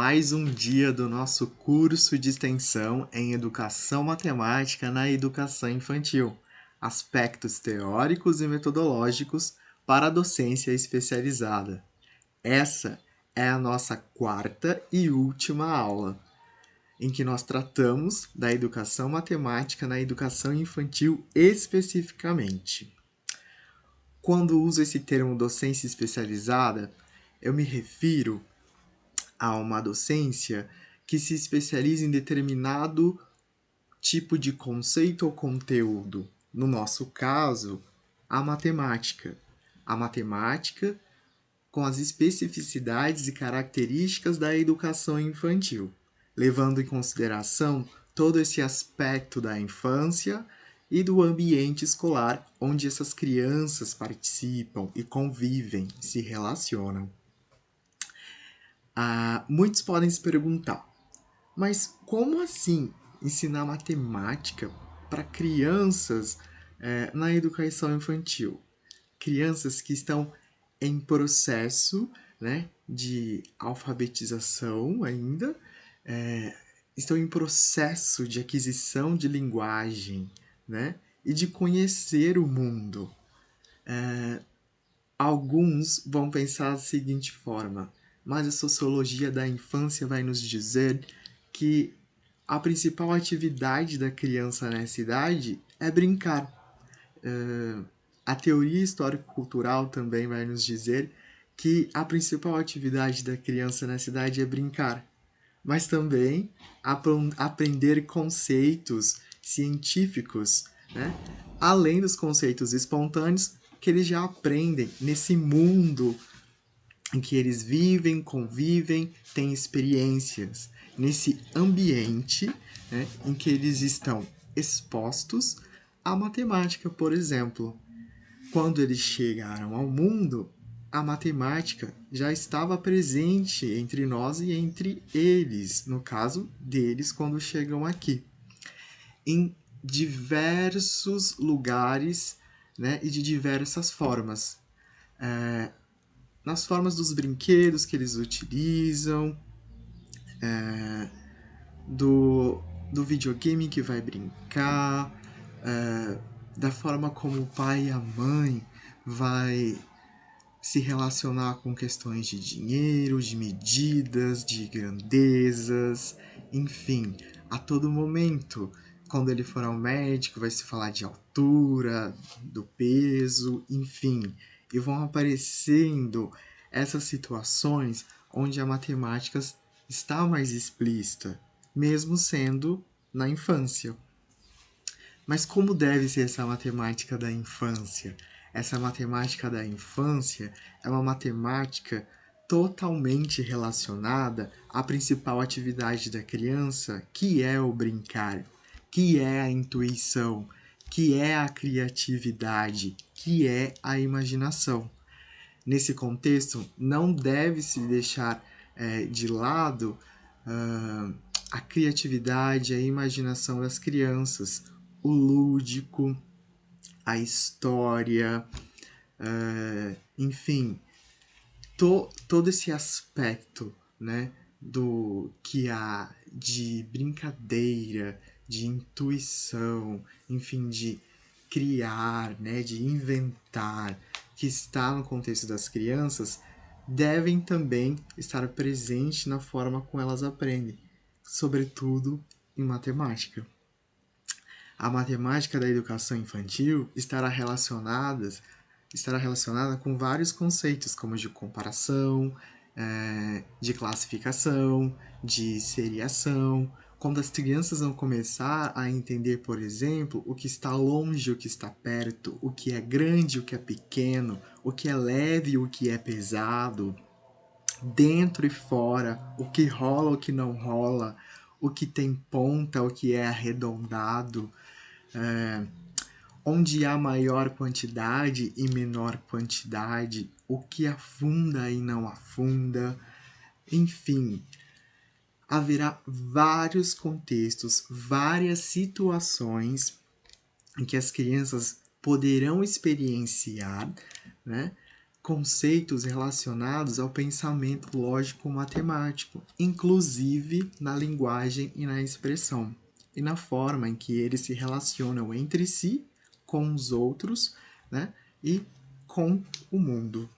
Mais um dia do nosso curso de extensão em Educação Matemática na Educação Infantil. Aspectos teóricos e metodológicos para a docência especializada. Essa é a nossa quarta e última aula, em que nós tratamos da educação matemática na educação infantil especificamente. Quando uso esse termo docência especializada, eu me refiro a uma docência que se especializa em determinado tipo de conceito ou conteúdo. No nosso caso, a matemática. A matemática com as especificidades e características da educação infantil, levando em consideração todo esse aspecto da infância e do ambiente escolar onde essas crianças participam e convivem, se relacionam. Muitos podem se perguntar, mas como assim ensinar matemática para crianças na educação infantil? Crianças que estão em processo, né, de alfabetização ainda, estão em processo de aquisição de linguagem, né, e de conhecer o mundo. Alguns vão pensar da seguinte forma, mas a sociologia da infância vai nos dizer que a principal atividade da criança nessa idade é brincar. A teoria histórico-cultural também vai nos dizer que a principal atividade da criança nessa idade é brincar, mas também aprender conceitos científicos, né? Além dos conceitos espontâneos que eles já aprendem nesse mundo em que eles vivem, convivem, têm experiências, nesse ambiente, né, em que eles estão expostos à matemática, por exemplo. Quando eles chegaram ao mundo, a matemática já estava presente entre nós e entre eles, no caso deles, quando chegam aqui, em diversos lugares, né, e de diversas formas. Nas formas dos brinquedos que eles utilizam, do videogame que vai brincar, da forma como o pai e a mãe vai se relacionar com questões de dinheiro, de medidas, de grandezas, enfim, a todo momento. Quando ele for ao médico, vai se falar de altura, do peso, enfim. E vão aparecendo essas situações onde a matemática está mais explícita, mesmo sendo na infância. Mas como deve ser essa matemática da infância? Essa matemática da infância é uma matemática totalmente relacionada à principal atividade da criança, que é o brincar, que é a intuição, que é a criatividade, que é a imaginação. Nesse contexto, não deve se deixar de lado a criatividade, a imaginação das crianças, o lúdico, a história, enfim, todo esse aspecto, né, do que há de brincadeira, de intuição, enfim, de criar, né, de inventar, que está no contexto das crianças, devem também estar presentes na forma como elas aprendem, sobretudo em matemática. A matemática da educação infantil estará relacionada com vários conceitos, como de comparação, de classificação, de seriação. Quando as crianças vão começar a entender, por exemplo, o que está longe, o que está perto, o que é grande, o que é pequeno, o que é leve, o que é pesado, dentro e fora, o que rola, o que não rola, o que tem ponta, o que é arredondado, onde há maior quantidade e menor quantidade, o que afunda e não afunda, enfim, haverá vários contextos, várias situações em que as crianças poderão experienciar, né, conceitos relacionados ao pensamento lógico-matemático, inclusive na linguagem e na expressão, e na forma em que eles se relacionam entre si, com os outros, né, e com o mundo.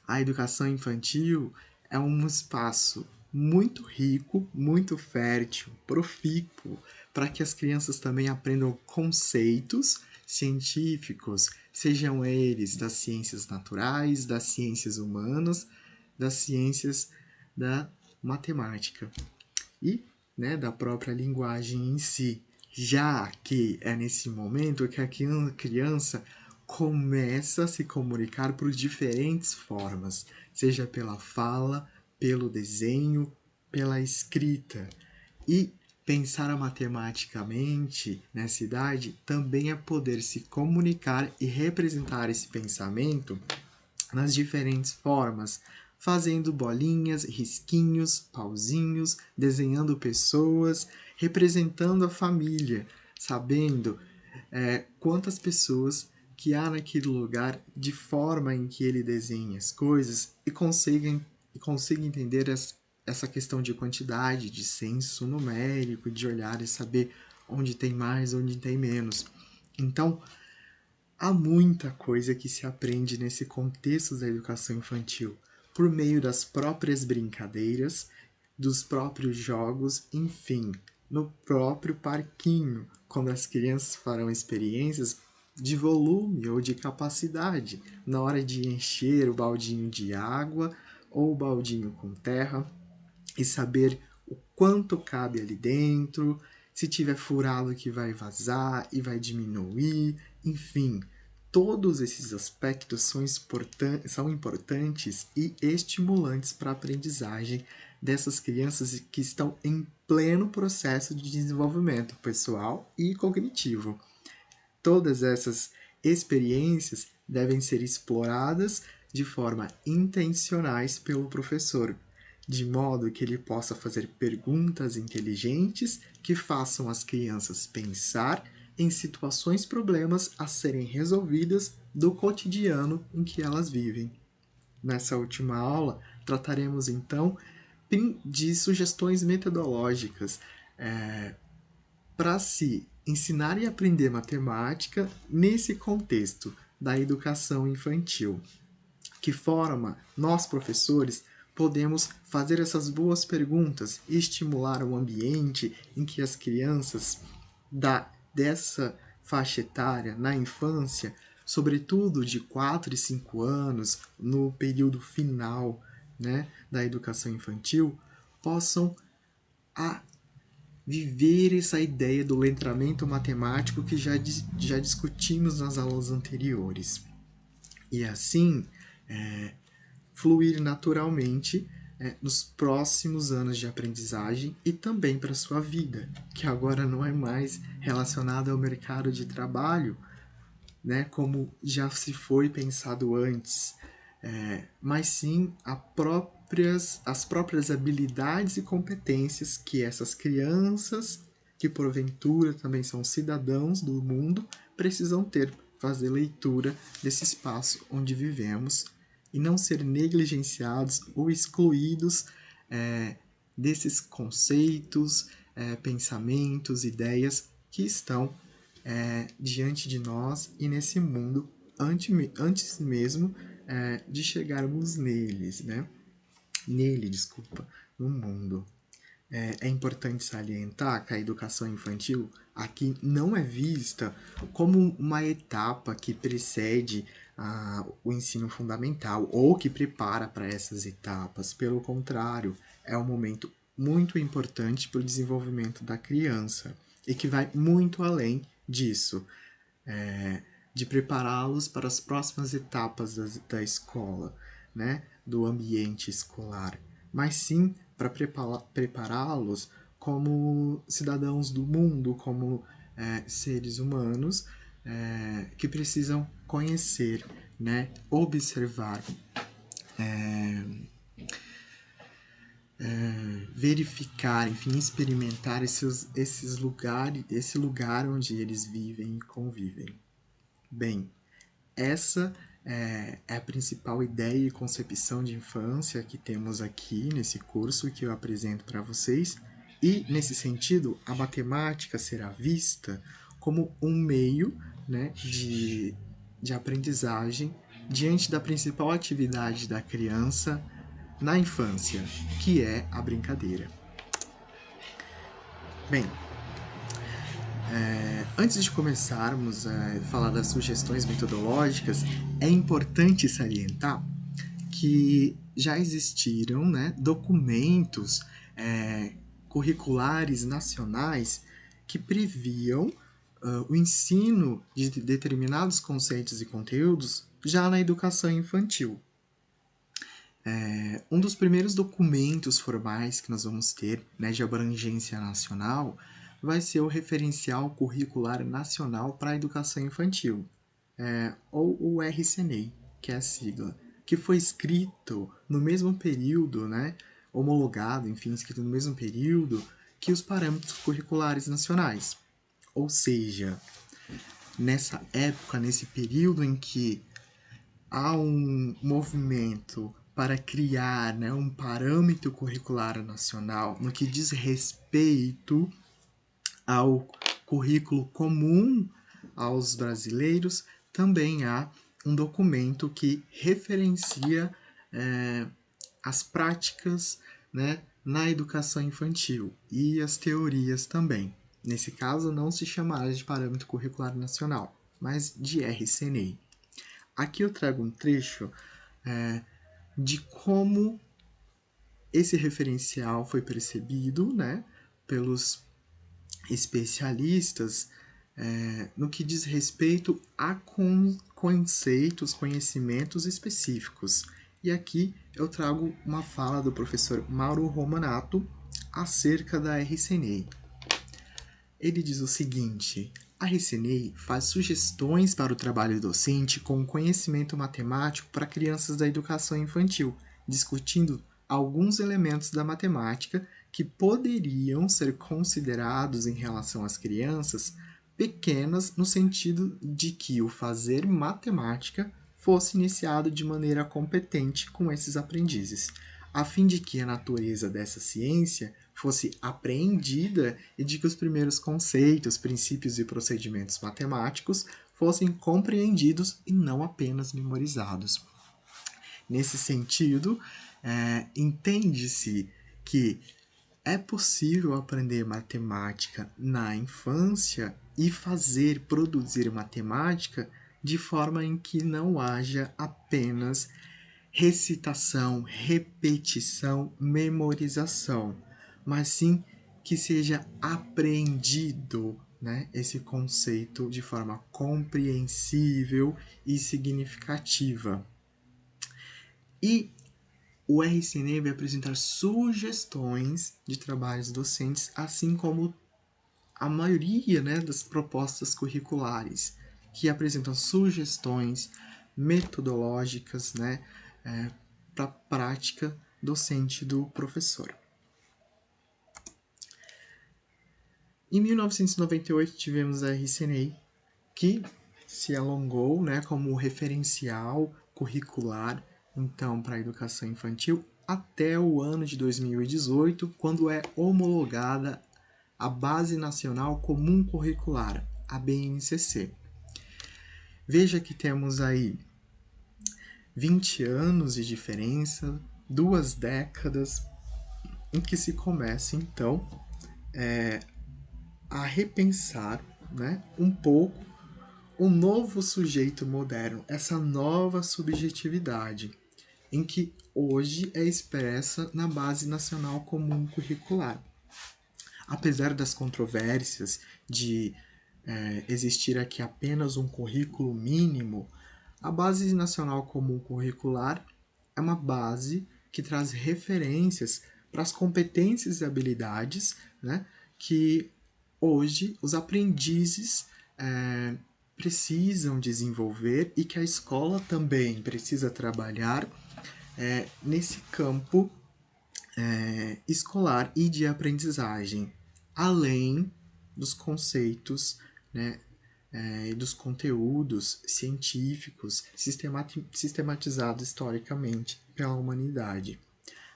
A educação infantil é um espaço muito rico, muito fértil, profícuo, para que as crianças também aprendam conceitos científicos, sejam eles das ciências naturais, das ciências humanas, das ciências da matemática e, né, da própria linguagem em si, já que é nesse momento que a criança começa a se comunicar por diferentes formas, seja pela fala, pelo desenho, pela escrita. E pensar matematicamente nessa idade também é poder se comunicar e representar esse pensamento nas diferentes formas, fazendo bolinhas, risquinhos, pauzinhos, desenhando pessoas, representando a família, sabendo quantas pessoas que há naquele lugar, de forma em que ele desenha as coisas e consiga entender essa questão de quantidade, de senso numérico, de olhar e saber onde tem mais, onde tem menos. Então, há muita coisa que se aprende nesse contexto da educação infantil, por meio das próprias brincadeiras, dos próprios jogos, enfim, no próprio parquinho, quando as crianças farão experiências de volume ou de capacidade, na hora de encher o baldinho de água ou o baldinho com terra e saber o quanto cabe ali dentro, se tiver furado que vai vazar e vai diminuir, enfim, todos esses aspectos são importantes e estimulantes para a aprendizagem dessas crianças que estão em pleno processo de desenvolvimento pessoal e cognitivo. Todas essas experiências devem ser exploradas de forma intencionais pelo professor, de modo que ele possa fazer perguntas inteligentes que façam as crianças pensar em situações problemas a serem resolvidas do cotidiano em que elas vivem. Nessa última aula, trataremos então de sugestões metodológicas para se ensinar e aprender matemática nesse contexto da educação infantil. Que forma nós, professores, podemos fazer essas boas perguntas e estimular um ambiente em que as crianças dessa faixa etária, na infância, sobretudo de 4 e 5 anos, no período final, né, da educação infantil, possam viver essa ideia do letramento matemático que já discutimos nas aulas anteriores. E assim, fluir naturalmente nos próximos anos de aprendizagem e também para a sua vida, que agora não é mais relacionada ao mercado de trabalho, né, como já se foi pensado antes, mas sim as próprias habilidades e competências que essas crianças, que porventura também são cidadãos do mundo, precisam ter, fazer leitura desse espaço onde vivemos e não ser negligenciados ou excluídos desses conceitos, pensamentos, ideias que estão diante de nós e nesse mundo antes mesmo de chegarmos no mundo. É importante salientar que a educação infantil aqui não é vista como uma etapa que precede o ensino fundamental ou que prepara para essas etapas. Pelo contrário, é um momento muito importante para o desenvolvimento da criança e que vai muito além disso, de prepará-los para as próximas etapas da escola, né, do ambiente escolar, mas sim para prepará-los como cidadãos do mundo, como seres humanos que precisam conhecer, né, observar, verificar, enfim, experimentar esse lugar onde eles vivem e convivem. Bem, essa é a principal ideia e concepção de infância que temos aqui nesse curso que eu apresento para vocês. E, nesse sentido, a matemática será vista como um meio, né, de aprendizagem diante da principal atividade da criança na infância, que é a brincadeira. Bem, antes de começarmos a falar das sugestões metodológicas, é importante salientar que já existiram, né, documentos curriculares nacionais que previam o ensino de determinados conceitos e conteúdos já na educação infantil. Um dos primeiros documentos formais que nós vamos ter, né, de abrangência nacional, vai ser o Referencial Curricular Nacional para a Educação Infantil, ou o RCNEI, que é a sigla, que foi escrito no mesmo período, né, homologado, enfim, escrito no mesmo período que os parâmetros curriculares nacionais. Ou seja, nessa época, nesse período em que há um movimento para criar, né, um parâmetro curricular nacional no que diz respeito ao currículo comum aos brasileiros, também há um documento que referencia as práticas, né, na educação infantil e as teorias também. Nesse caso, não se chamará de Parâmetro Curricular Nacional, mas de RCNEI. Aqui eu trago um trecho de como esse referencial foi percebido, né, pelos especialistas no que diz respeito a conceitos, conhecimentos específicos. E aqui eu trago uma fala do professor Mauro Romanato acerca da RCNEI. Ele diz o seguinte: a RCNEI faz sugestões para o trabalho docente com conhecimento matemático para crianças da educação infantil, discutindo alguns elementos da matemática que poderiam ser considerados em relação às crianças pequenas, no sentido de que o fazer matemática fosse iniciado de maneira competente com esses aprendizes, a fim de que a natureza dessa ciência fosse apreendida e de que os primeiros conceitos, princípios e procedimentos matemáticos fossem compreendidos e não apenas memorizados. Nesse sentido, entende-se que é possível aprender matemática na infância e produzir matemática de forma em que não haja apenas recitação, repetição, memorização, mas sim que seja apreendido, né, esse conceito de forma compreensível e significativa. E o RCNEI vai apresentar sugestões de trabalhos docentes, assim como a maioria, né, das propostas curriculares, que apresentam sugestões metodológicas, né, para a prática docente do professor. Em 1998 tivemos a RCNEI, que se alongou, né, como referencial curricular então para a educação infantil até o ano de 2018, quando é homologada a Base Nacional Comum Curricular, a BNCC. Veja que temos aí 20 anos de diferença, 2 décadas, em que se começa então a repensar, né, um pouco o novo sujeito moderno, essa nova subjetividade, em que hoje é expressa na Base Nacional Comum Curricular. Apesar das controvérsias de existir aqui apenas um currículo mínimo, a Base Nacional Comum Curricular é uma base que traz referências para as competências e habilidades, né, que hoje os aprendizes precisam desenvolver e que a escola também precisa trabalhar nesse campo escolar e de aprendizagem, além dos conceitos, né, e dos conteúdos científicos sistematizados historicamente pela humanidade.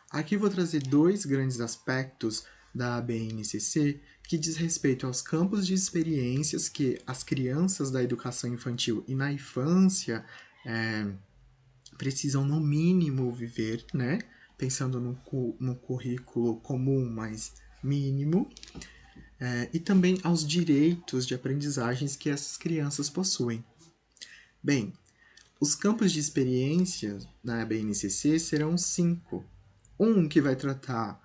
Aqui vou trazer dois grandes aspectos da BNCC que diz respeito aos campos de experiências que as crianças da educação infantil e na infância precisam, no mínimo, viver, né? Pensando no currículo comum, mas mínimo, e também aos direitos de aprendizagens que essas crianças possuem. Bem, os campos de experiência na BNCC serão 5. Um que vai tratar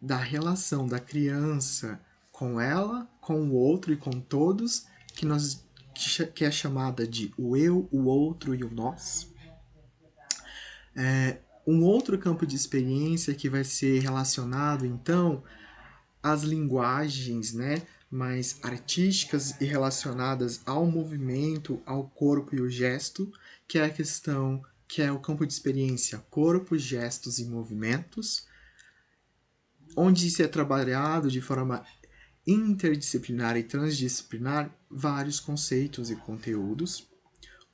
da relação da criança com ela, com o outro e com todos, que é chamada de o eu, o outro e o nós. Um outro campo de experiência que vai ser relacionado, então, às linguagens, né, mais artísticas e relacionadas ao movimento, ao corpo e o gesto, que é a questão, que é o campo de experiência corpo, gestos e movimentos, onde se é trabalhado de forma interdisciplinar e transdisciplinar vários conceitos e conteúdos.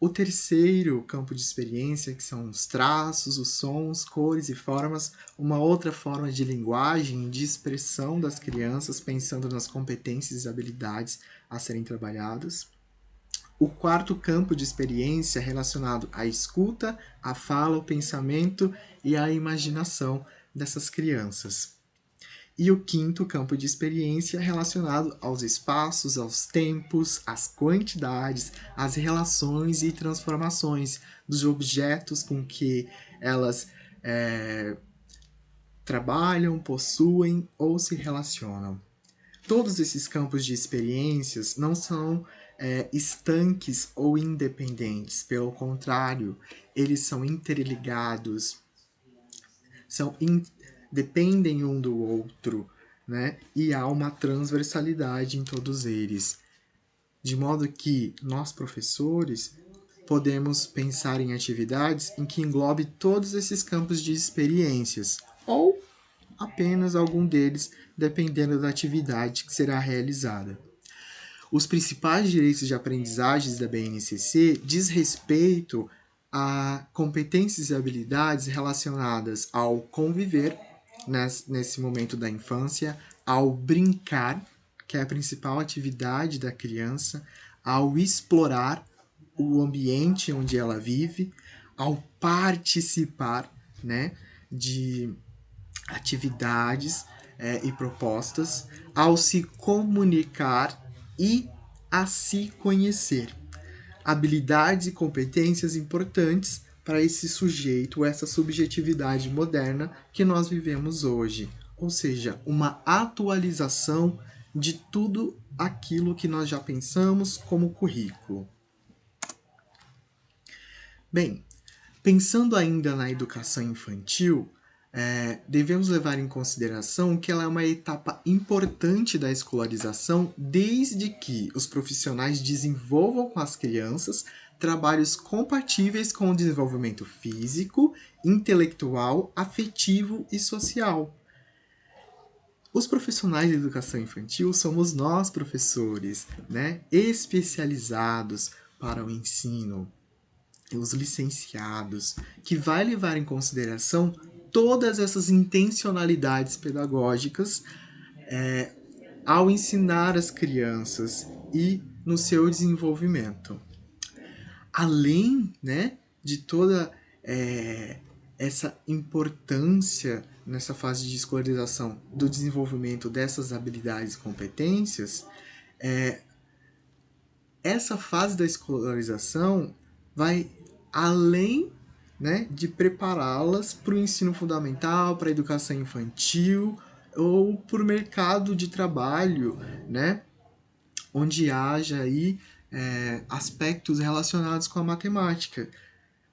O terceiro campo de experiência, que são os traços, os sons, cores e formas, uma outra forma de linguagem e de expressão das crianças, pensando nas competências e habilidades a serem trabalhadas. O quarto campo de experiência relacionado à escuta, à fala, ao pensamento e à imaginação dessas crianças. E o quinto campo de experiência relacionado aos espaços, aos tempos, às quantidades, às relações e transformações dos objetos com que elas trabalham, possuem ou se relacionam. Todos esses campos de experiências não são estanques ou independentes, pelo contrário, eles são interligados, dependem um do outro, né? E há uma transversalidade em todos eles. De modo que nós, professores, podemos pensar em atividades em que englobe todos esses campos de experiências, ou apenas algum deles, dependendo da atividade que será realizada. Os principais direitos de aprendizagens da BNCC diz respeito a competências e habilidades relacionadas ao conviver, nesse momento da infância, ao brincar, que é a principal atividade da criança, ao explorar o ambiente onde ela vive, ao participar, né, de atividades e propostas, ao se comunicar e a se conhecer. Habilidades e competências importantes para esse sujeito, essa subjetividade moderna que nós vivemos hoje. Ou seja, uma atualização de tudo aquilo que nós já pensamos como currículo. Bem, pensando ainda na educação infantil, devemos levar em consideração que ela é uma etapa importante da escolarização, desde que os profissionais desenvolvam com as crianças trabalhos compatíveis com o desenvolvimento físico, intelectual, afetivo e social. Os profissionais de educação infantil somos nós, professores, né, especializados para o ensino, os licenciados, que vai levar em consideração todas essas intencionalidades pedagógicas ao ensinar as crianças e no seu desenvolvimento. Além, né, de toda essa importância nessa fase de escolarização do desenvolvimento dessas habilidades e competências, essa fase da escolarização vai além, né, de prepará-las para o ensino fundamental, para a educação infantil ou para o mercado de trabalho, né, onde haja aí aspectos relacionados com a matemática.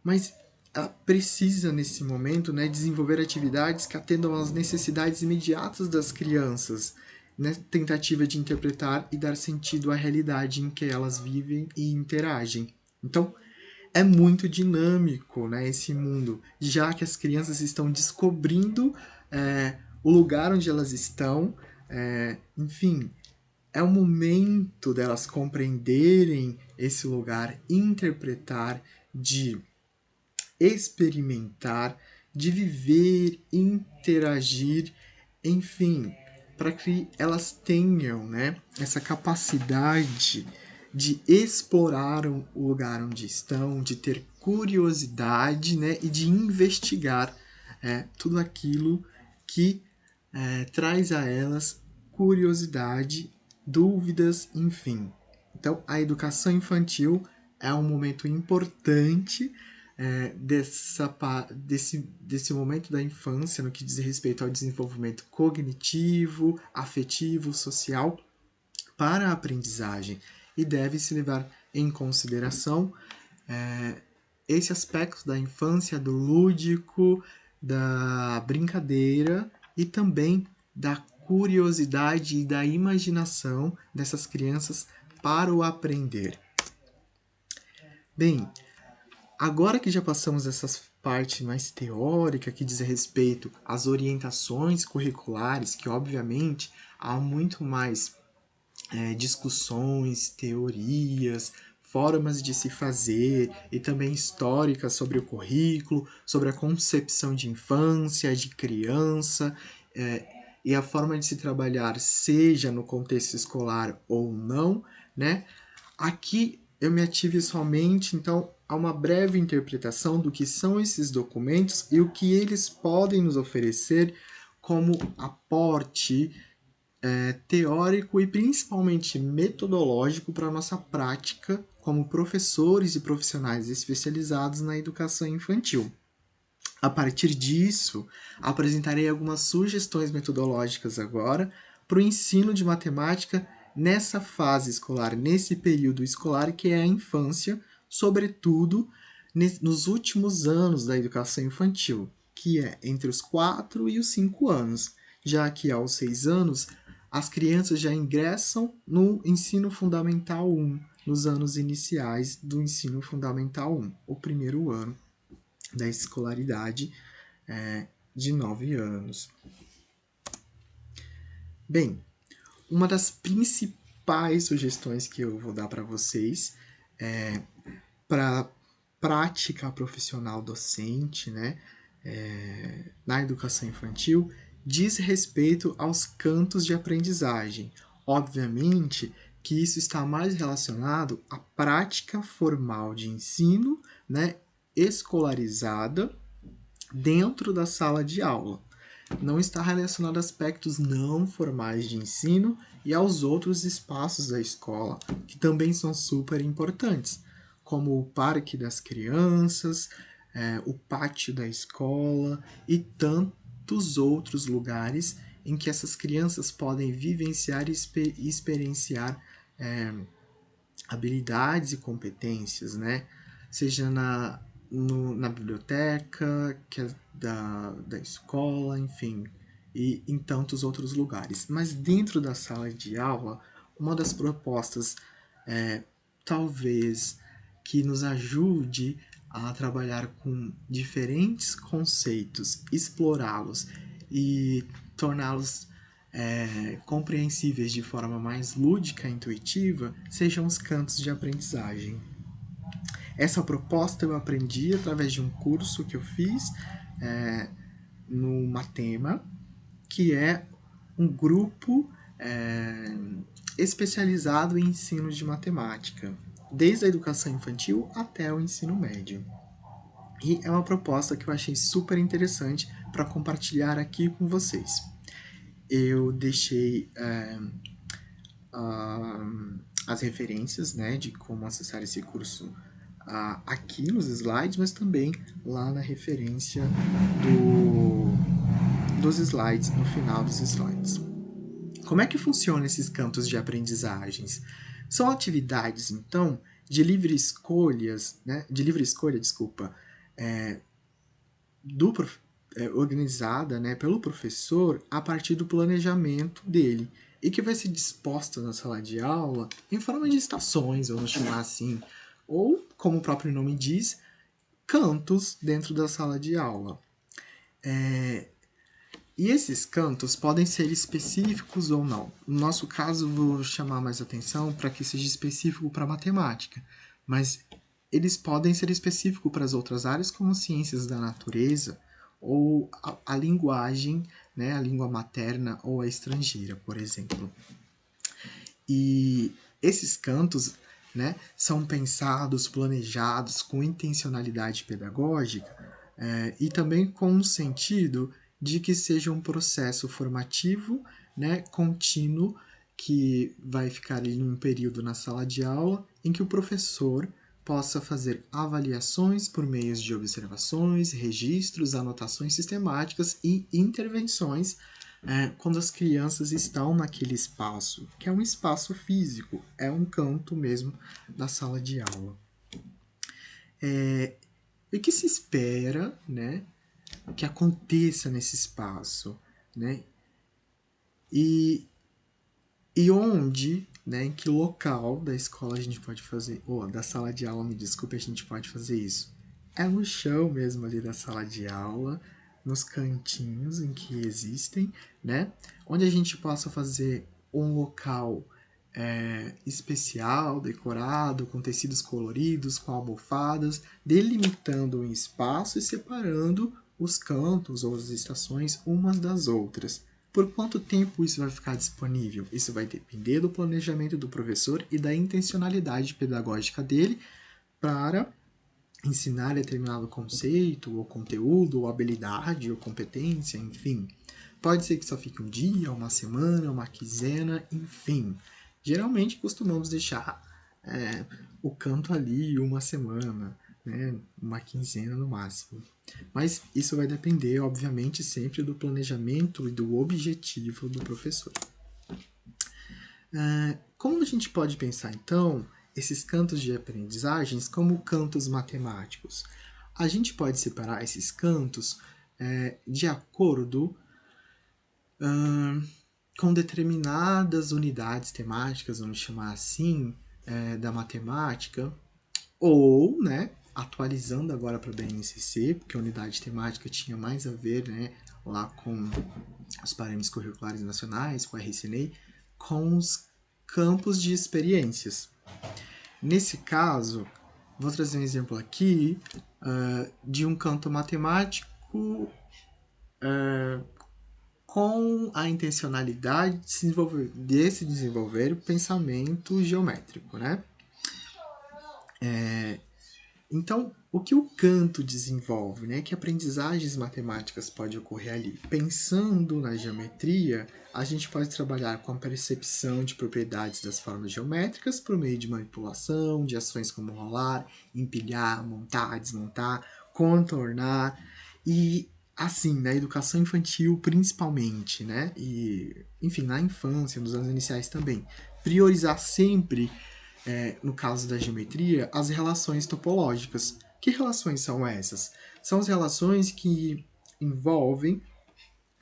Mas ela precisa, nesse momento, né, desenvolver atividades que atendam às necessidades imediatas das crianças, né, tentativa de interpretar e dar sentido à realidade em que elas vivem e interagem. Então, é muito dinâmico, né, esse mundo, já que as crianças estão descobrindo o lugar onde elas estão, enfim, é o momento delas compreenderem esse lugar, interpretar, de experimentar, de viver, interagir, enfim, para que elas tenham, né, essa capacidade de explorar o lugar onde estão, de ter curiosidade, né, e de investigar tudo aquilo que traz a elas curiosidade, dúvidas, enfim. Então, a educação infantil é um momento importante desse momento da infância no que diz respeito ao desenvolvimento cognitivo, afetivo, social para a aprendizagem e deve se levar em consideração esse aspecto da infância, do lúdico, da brincadeira e também da curiosidade e da imaginação dessas crianças para o aprender. Bem, agora que já passamos essa parte mais teórica que diz respeito às orientações curriculares, que obviamente há muito mais discussões, teorias, formas de se fazer e também históricas sobre o currículo, sobre a concepção de infância, de criança, e a forma de se trabalhar, seja no contexto escolar ou não, né? Aqui eu me ative somente, então, a uma breve interpretação do que são esses documentos e o que eles podem nos oferecer como aporte teórico e principalmente metodológico para a nossa prática como professores e profissionais especializados na educação infantil. A partir disso, apresentarei algumas sugestões metodológicas agora para o ensino de matemática nessa fase escolar, nesse período escolar que é a infância, sobretudo nos últimos anos da educação infantil, que é entre os 4 e os 5 anos, já que aos 6 anos as crianças já ingressam no ensino fundamental 1, nos anos iniciais do ensino fundamental 1, o primeiro ano da escolaridade de 9 anos. Bem, uma das principais sugestões que eu vou dar para vocês para prática profissional docente, né, na educação infantil, diz respeito aos cantos de aprendizagem. Obviamente que isso está mais relacionado à prática formal de ensino, né, escolarizada dentro da sala de aula. Não está relacionado a aspectos não formais de ensino e aos outros espaços da escola, que também são super importantes, como o parque das crianças, o pátio da escola e tantos outros lugares em que essas crianças podem vivenciar e experienciar habilidades e competências, né? Seja na biblioteca, que é da escola, enfim, e em tantos outros lugares. Mas dentro da sala de aula, uma das propostas talvez que nos ajude a trabalhar com diferentes conceitos, explorá-los e torná-los compreensíveis de forma mais lúdica e intuitiva, sejam os cantos de aprendizagem. Essa proposta eu aprendi através de um curso que eu fiz no Matema, que é um grupo especializado em ensino de matemática, desde a educação infantil até o ensino médio. E é uma proposta que eu achei super interessante para compartilhar aqui com vocês. Eu deixei as referências, né, de como acessar esse curso aqui nos slides, mas também lá na referência dos slides, no final dos slides. Como é que funcionam esses campos de aprendizagens? São atividades, então, de livre escolha, organizada, né, pelo professor a partir do planejamento dele e que vai ser disposta na sala de aula em forma de estações, vamos chamar assim, ou, como o próprio nome diz, cantos dentro da sala de aula. E esses cantos podem ser específicos ou não. No nosso caso, vou chamar mais atenção para que seja específico para matemática, mas eles podem ser específicos para as outras áreas, como ciências da natureza ou a linguagem, né, a língua materna ou a estrangeira, por exemplo. E esses cantos, né, são pensados, planejados com intencionalidade pedagógica e também com um sentido de que seja um processo formativo, né, contínuo, que vai ficar ali num período na sala de aula em que o professor possa fazer avaliações por meio de observações, registros, anotações sistemáticas e intervenções quando as crianças estão naquele espaço, que é um espaço físico, é um canto mesmo da sala de aula. E que se espera, né, que aconteça nesse espaço, né? E onde, né, em que local da escola a gente pode fazer, ou da sala de aula, me desculpe, a gente pode fazer isso? É no chão mesmo ali da sala de aula, nos cantinhos em que existem, né? Onde a gente possa fazer um local especial, decorado, com tecidos coloridos, com almofadas, delimitando um espaço e separando os cantos ou as estações umas das outras. Por quanto tempo isso vai ficar disponível? Isso vai depender do planejamento do professor e da intencionalidade pedagógica dele para ensinar determinado conceito, ou conteúdo, ou habilidade, ou competência, enfim. Pode ser que só fique um dia, uma semana, uma quinzena, enfim. Geralmente costumamos deixar o canto ali uma semana, né? Uma quinzena no máximo. Mas isso vai depender, obviamente, sempre do planejamento e do objetivo do professor. Como a gente pode pensar, então, esses cantos de aprendizagens como cantos matemáticos? A gente pode separar esses cantos de acordo com determinadas unidades temáticas, vamos chamar assim, da matemática, ou, né, atualizando agora para a BNCC, porque a unidade temática tinha mais a ver, né, lá com os parâmetros curriculares nacionais, com a RCNEI, com os campos de experiências. Nesse caso, vou trazer um exemplo aqui de um canto matemático com a intencionalidade de se desenvolver o pensamento geométrico, né? Então, o que o canto desenvolve, né? Que aprendizagens matemáticas pode ocorrer ali? Pensando na geometria, a gente pode trabalhar com a percepção de propriedades das formas geométricas por meio de manipulação, de ações como rolar, empilhar, montar, desmontar, contornar e assim, na educação infantil principalmente, né? E, enfim, na infância, nos anos iniciais também. Priorizar sempre no caso da geometria, as relações topológicas. Que relações são essas? São as relações que envolvem,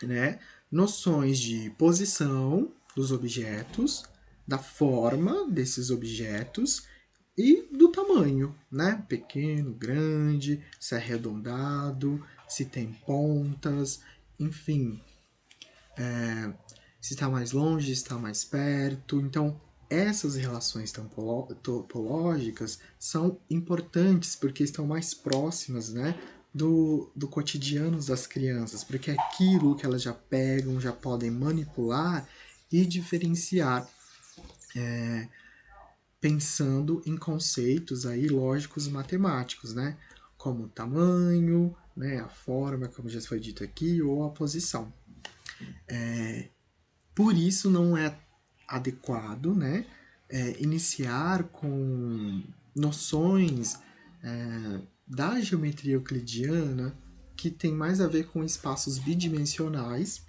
né, noções de posição dos objetos, da forma desses objetos e do tamanho, né? Pequeno, grande, se é arredondado, se tem pontas, enfim, se está mais longe, se está mais perto. Então, essas relações topológicas são importantes porque estão mais próximas, né, do cotidiano das crianças, porque é aquilo que elas já pegam, já podem manipular e diferenciar, pensando em conceitos aí lógicos matemáticos, né, como o tamanho, né, a forma, como já foi dito aqui, ou a posição. Por isso não é adequado, né, iniciar com noções da geometria euclidiana que tem mais a ver com espaços bidimensionais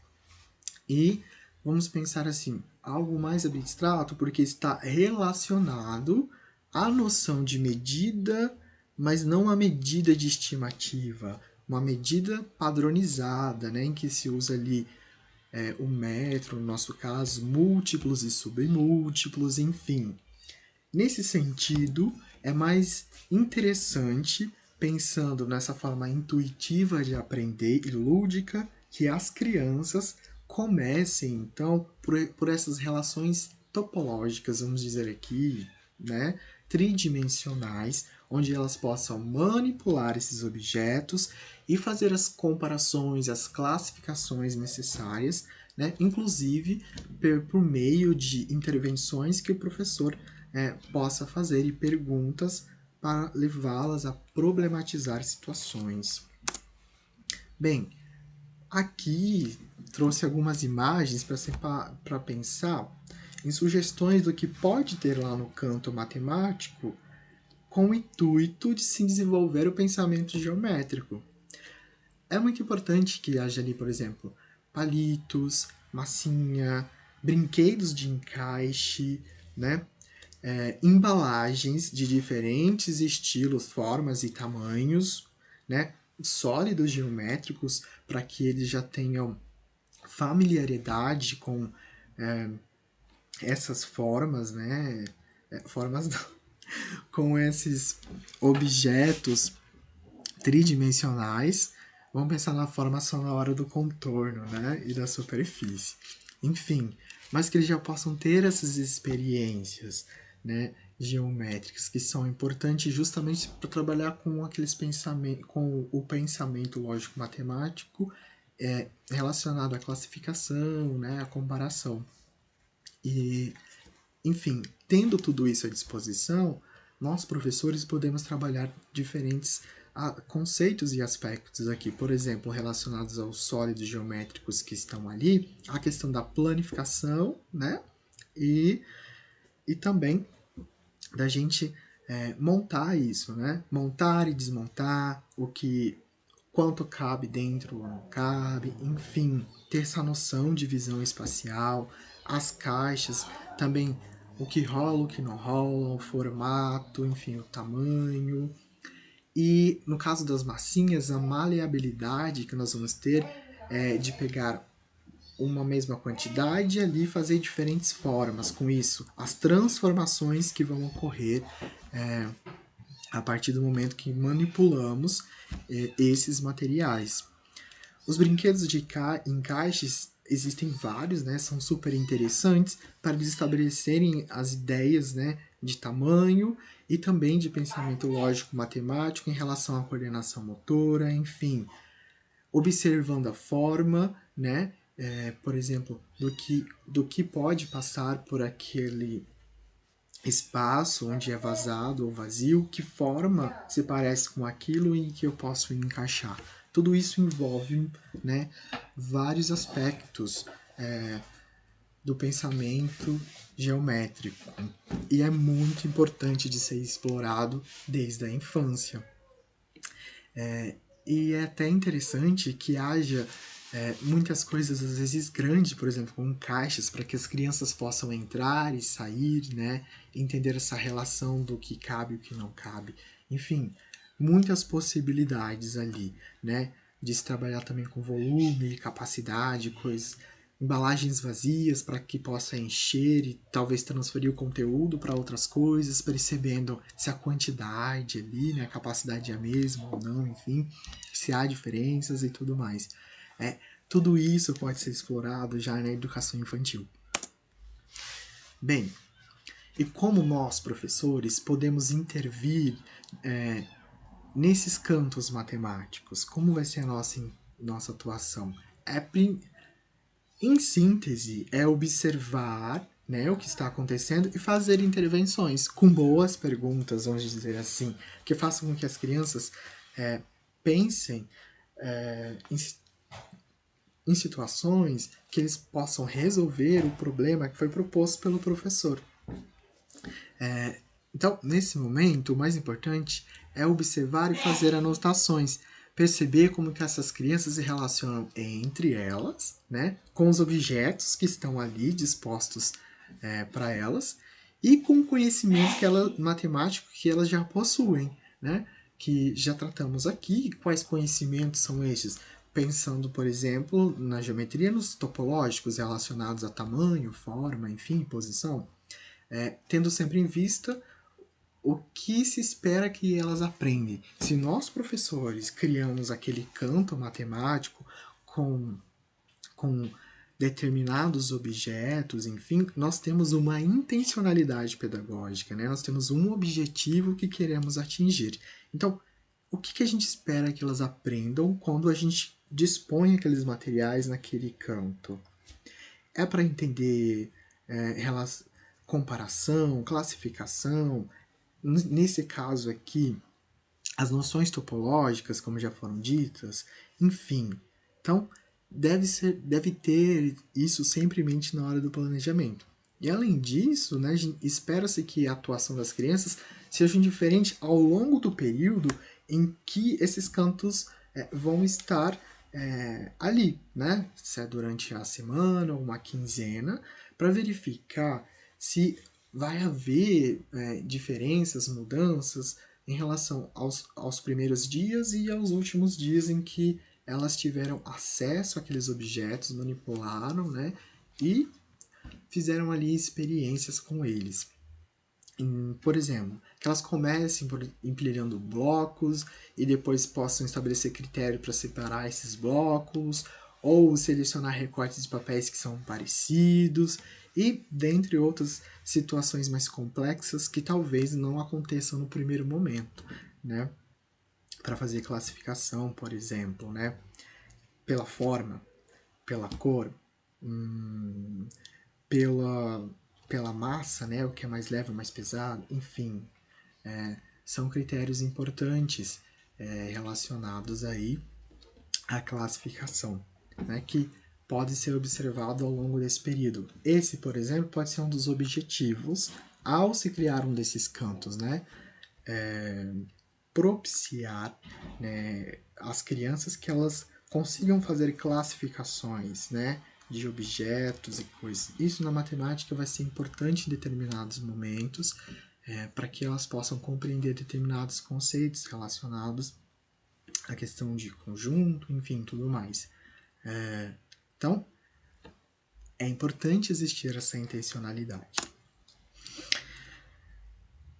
e vamos pensar assim, algo mais abstrato porque está relacionado à noção de medida, mas não a medida de estimativa, uma medida padronizada, né, em que se usa ali o metro, no nosso caso, múltiplos e submúltiplos, enfim. Nesse sentido, é mais interessante, pensando nessa forma intuitiva de aprender e lúdica, que as crianças comecem, então, por essas relações topológicas, vamos dizer aqui, né, tridimensionais, onde elas possam manipular esses objetos e fazer as comparações, as classificações necessárias, né, inclusive por meio de intervenções que o professor possa fazer e perguntas para levá-las a problematizar situações. Bem, aqui trouxe algumas imagens para pensar em sugestões do que pode ter lá no canto matemático com o intuito de se desenvolver o pensamento geométrico. É muito importante que haja ali, por exemplo, palitos, massinha, brinquedos de encaixe, né? Embalagens de diferentes estilos, formas e tamanhos, né? Sólidos geométricos para que eles já tenham familiaridade com essas formas, né? Formas não, com esses objetos tridimensionais. Vamos pensar na forma sonora do contorno, né? E da superfície. Enfim, mas que eles já possam ter essas experiências, né, geométricas que são importantes justamente para trabalhar com aqueles pensamentos, com o pensamento lógico-matemático relacionado à classificação, né, à comparação. E, enfim, tendo tudo isso à disposição, nós professores podemos trabalhar diferentes conceitos e aspectos aqui, por exemplo, relacionados aos sólidos geométricos que estão ali, a questão da planificação, né? E também da gente montar isso, né? Montar e desmontar quanto cabe dentro ou não cabe, enfim, ter essa noção de visão espacial, as caixas, também o que rola, o que não rola, o formato, enfim, o tamanho. E no caso das massinhas, a maleabilidade que nós vamos ter de pegar uma mesma quantidade e ali fazer diferentes formas. Com isso, as transformações que vão ocorrer a partir do momento que manipulamos esses materiais. Os brinquedos de encaixes existem vários, né? São super interessantes para eles estabelecerem as ideias, né, de tamanho e também de pensamento lógico-matemático em relação à coordenação motora, enfim, observando a forma, né, por exemplo, do que pode passar por aquele espaço onde é vazado ou vazio, que forma se parece com aquilo em que eu posso encaixar. Tudo isso envolve, né, vários aspectos do pensamento geométrico e é muito importante de ser explorado desde a infância. E é até interessante que haja muitas coisas, às vezes grandes, por exemplo, com caixas, para que as crianças possam entrar e sair, né? Entender essa relação do que cabe e o que não cabe. Enfim, muitas possibilidades ali, né? De se trabalhar também com volume, capacidade, coisas, embalagens vazias para que possa encher e talvez transferir o conteúdo para outras coisas, percebendo se a quantidade ali, né, a capacidade é a mesma ou não, enfim, se há diferenças e tudo mais. Tudo isso pode ser explorado já na educação infantil. Bem, e como nós, professores, podemos intervir nesses cantos matemáticos? Como vai ser a nossa atuação? Em síntese, é observar, né, o que está acontecendo e fazer intervenções com boas perguntas, vamos dizer assim, que façam com que as crianças pensem em situações que eles possam resolver o problema que foi proposto pelo professor. Então, nesse momento, o mais importante é observar e fazer anotações, perceber como que essas crianças se relacionam entre elas, né, com os objetos que estão ali dispostos para elas e com o conhecimento matemático que elas já possuem, né, que já tratamos aqui. Quais conhecimentos são estes? Pensando, por exemplo, na geometria, nos topológicos relacionados a tamanho, forma, enfim, posição, tendo sempre em vista o que se espera que elas aprendem. Se nós, professores, criamos aquele canto matemático com com determinados objetos, enfim, nós temos uma intencionalidade pedagógica, né? Nós temos um objetivo que queremos atingir. Então, o que a gente espera que elas aprendam quando a gente dispõe aqueles materiais naquele canto? É para entender comparação, classificação. Nesse caso aqui, as noções topológicas, como já foram ditas, enfim. Então, deve ter isso sempre em mente na hora do planejamento. E além disso, né, espera-se que a atuação das crianças seja diferente ao longo do período em que esses cantos vão estar ali, né? Se é durante a semana ou uma quinzena, para verificar se vai haver diferenças, mudanças em relação aos primeiros dias e aos últimos dias em que elas tiveram acesso àqueles objetos, manipularam, né? E fizeram ali experiências com eles. Por exemplo, que elas comecem empilhando blocos e depois possam estabelecer critério para separar esses blocos, ou selecionar recortes de papéis que são parecidos, e dentre outras situações mais complexas que talvez não aconteçam no primeiro momento, né? Para fazer classificação, por exemplo, né? Pela forma, pela cor, pela massa, né, o que é mais leve ou mais pesado, enfim, são critérios importantes relacionados aí à classificação, né, que pode ser observado ao longo desse período. Esse, por exemplo, pode ser um dos objetivos ao se criar um desses cantos, né, propiciar, né, as crianças que elas consigam fazer classificações, né, de objetos e coisas. Isso na matemática vai ser importante em determinados momentos, para que elas possam compreender determinados conceitos relacionados à questão de conjunto, enfim, tudo mais. Então, é importante existir essa intencionalidade.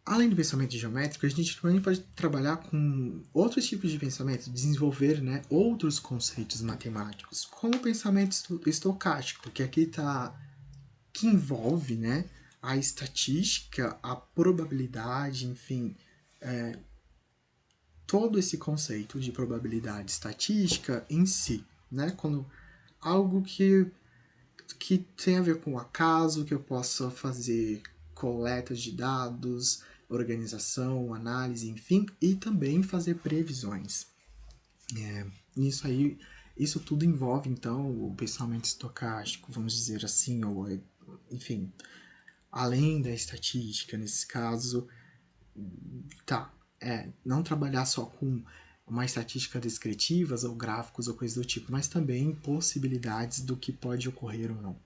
Além do pensamento geométrico, a gente também pode trabalhar com outros tipos de pensamento, desenvolver, né, outros conceitos matemáticos, como o pensamento estocástico, que envolve, né, a estatística, a probabilidade, enfim, todo esse conceito de probabilidade estatística em si, né, quando algo que tem a ver com o acaso, que eu possa fazer coletas de dados, organização, análise, enfim, e também fazer previsões. Isso tudo envolve, então, o pensamento estocástico, vamos dizer assim, ou, enfim, além da estatística, nesse caso, não trabalhar só com uma estatística descritivas ou gráficos ou coisas do tipo, mas também possibilidades do que pode ocorrer ou não.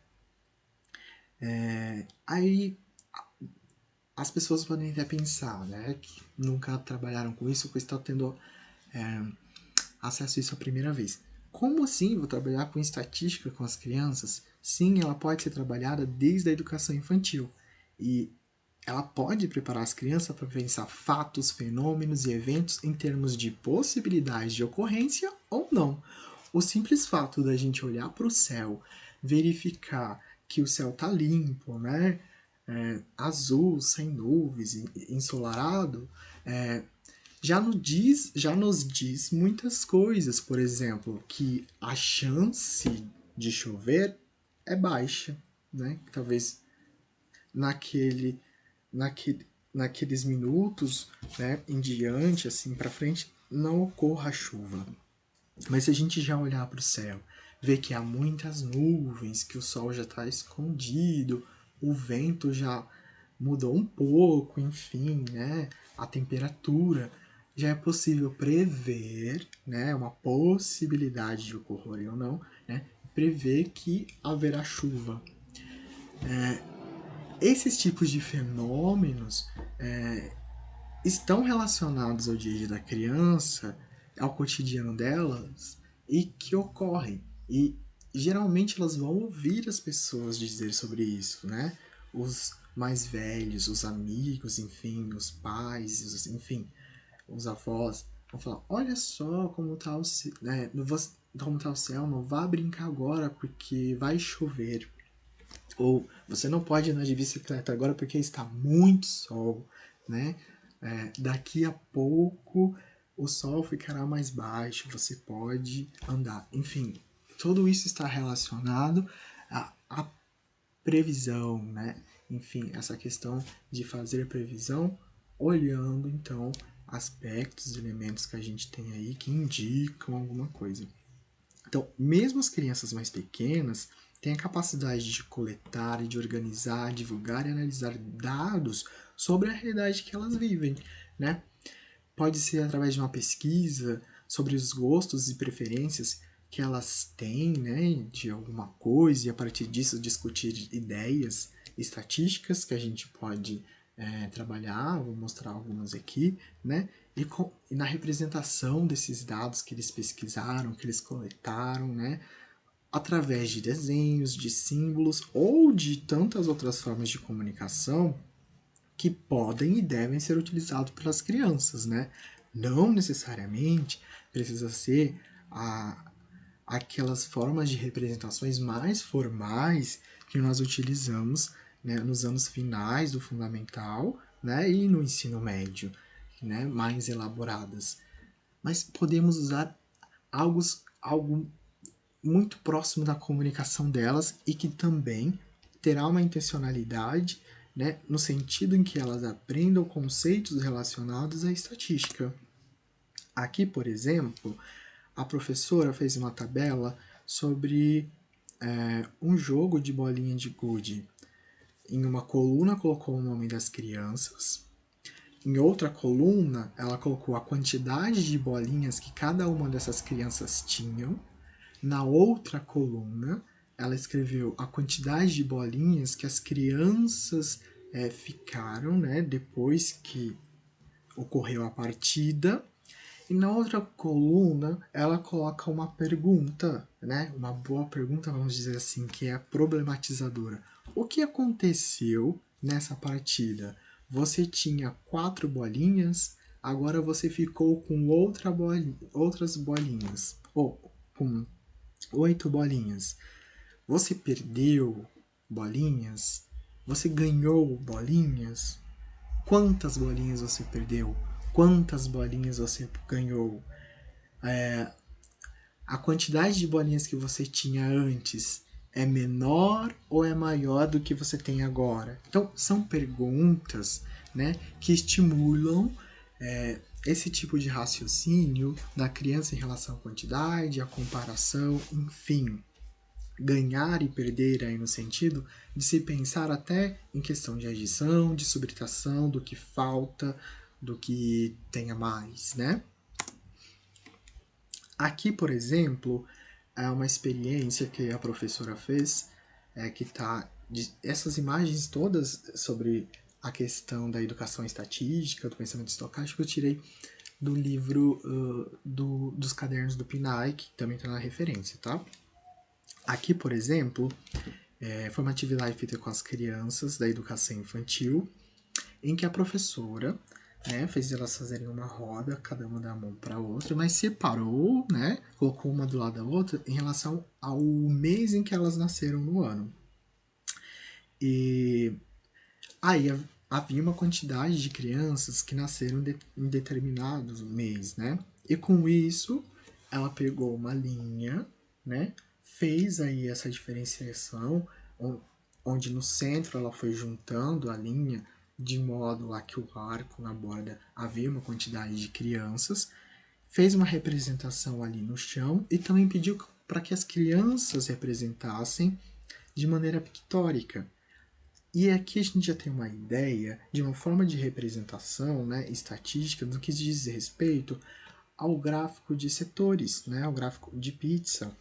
Aí as pessoas podem até pensar, né, que nunca trabalharam com isso, ou estão tendo acesso a isso a primeira vez. Como assim vou trabalhar com estatística com as crianças? Sim, ela pode ser trabalhada desde a educação infantil. E ela pode preparar as crianças para pensar fatos, fenômenos e eventos em termos de possibilidade de ocorrência ou não. O simples fato da gente olhar para o céu, verificar que o céu está limpo, né? Azul, sem nuvens, ensolarado, já nos diz muitas coisas. Por exemplo, que a chance de chover é baixa, né? Talvez naqueles minutos, né, em diante, assim para frente, não ocorra a chuva. Mas se a gente já olhar para o céu, ver que há muitas nuvens, que o sol já está escondido, o vento já mudou um pouco, enfim, né, a temperatura, já é possível prever, né, uma possibilidade de ocorrer ou não, né, prever que haverá chuva. Esses tipos de fenômenos estão relacionados ao dia a dia da criança, ao cotidiano delas, e que ocorrem. E geralmente elas vão ouvir as pessoas dizer sobre isso, né? Os mais velhos, os amigos, enfim, os pais, enfim, os avós vão falar: olha só como tá o. Né? como tá o céu, não vá brincar agora porque vai chover. Ou você não pode andar de bicicleta agora porque está muito sol, né? Daqui a pouco o sol ficará mais baixo, você pode andar. Enfim, tudo isso está relacionado à previsão, né? Enfim, essa questão de fazer previsão olhando, então, aspectos, elementos que a gente tem aí que indicam alguma coisa. Então, mesmo as crianças mais pequenas têm a capacidade de coletar, de organizar, divulgar e analisar dados sobre a realidade que elas vivem, né? Pode ser através de uma pesquisa sobre os gostos e preferências que elas têm, né, de alguma coisa, e a partir disso discutir ideias estatísticas que a gente pode trabalhar, vou mostrar algumas aqui, né, e na representação desses dados que eles pesquisaram, que eles coletaram, né, através de desenhos, de símbolos ou de tantas outras formas de comunicação que podem e devem ser utilizados pelas crianças, né? Não necessariamente precisa ser aquelas formas de representações mais formais que nós utilizamos, né, nos anos finais do fundamental, né, e no ensino médio, né, mais elaboradas. Mas podemos usar algo muito próximo da comunicação delas e que também terá uma intencionalidade, né, no sentido em que elas aprendam conceitos relacionados à estatística. Aqui, por exemplo, a professora fez uma tabela sobre um jogo de bolinha de gude. Em uma coluna colocou o nome das crianças, em outra coluna ela colocou a quantidade de bolinhas que cada uma dessas crianças tinham. Na outra coluna, ela escreveu a quantidade de bolinhas que as crianças ficaram, né, depois que ocorreu a partida. E na outra coluna, ela coloca uma pergunta, né, uma boa pergunta, vamos dizer assim, que é problematizadora. O que aconteceu nessa partida? Você tinha 4 bolinhas, agora você ficou com outras bolinhas. Ou com 8 bolinhas. Você perdeu bolinhas? Você ganhou bolinhas? Quantas bolinhas você perdeu? Quantas bolinhas você ganhou? A quantidade de bolinhas que você tinha antes é menor ou é maior do que você tem agora? Então, são perguntas, né, que estimulam esse tipo de raciocínio da criança em relação à quantidade, à comparação, enfim. Ganhar e perder aí no sentido de se pensar até em questão de adição, de subtração, do que falta, do que tenha mais, né? Aqui, por exemplo, é uma experiência que a professora fez, que tá essas imagens todas sobre a questão da educação estatística, do pensamento estocástico, eu tirei do livro dos cadernos do PNAE, que também está na referência, tá? Aqui, por exemplo, foi uma atividade feita com as crianças da educação infantil, em que a professora, né, fez elas fazerem uma roda, cada uma da mão para a outra, mas separou, né, colocou uma do lado da outra em relação ao mês em que elas nasceram no ano. E aí havia uma quantidade de crianças que nasceram em determinados mês, né? E com isso, ela pegou uma linha, né? Fez aí essa diferenciação, onde no centro ela foi juntando a linha de modo a que o arco na borda havia uma quantidade de crianças, fez uma representação ali no chão e também pediu para que as crianças representassem de maneira pictórica. E aqui a gente já tem uma ideia de uma forma de representação, né, estatística no que diz respeito ao gráfico de setores, né, ao gráfico de pizza.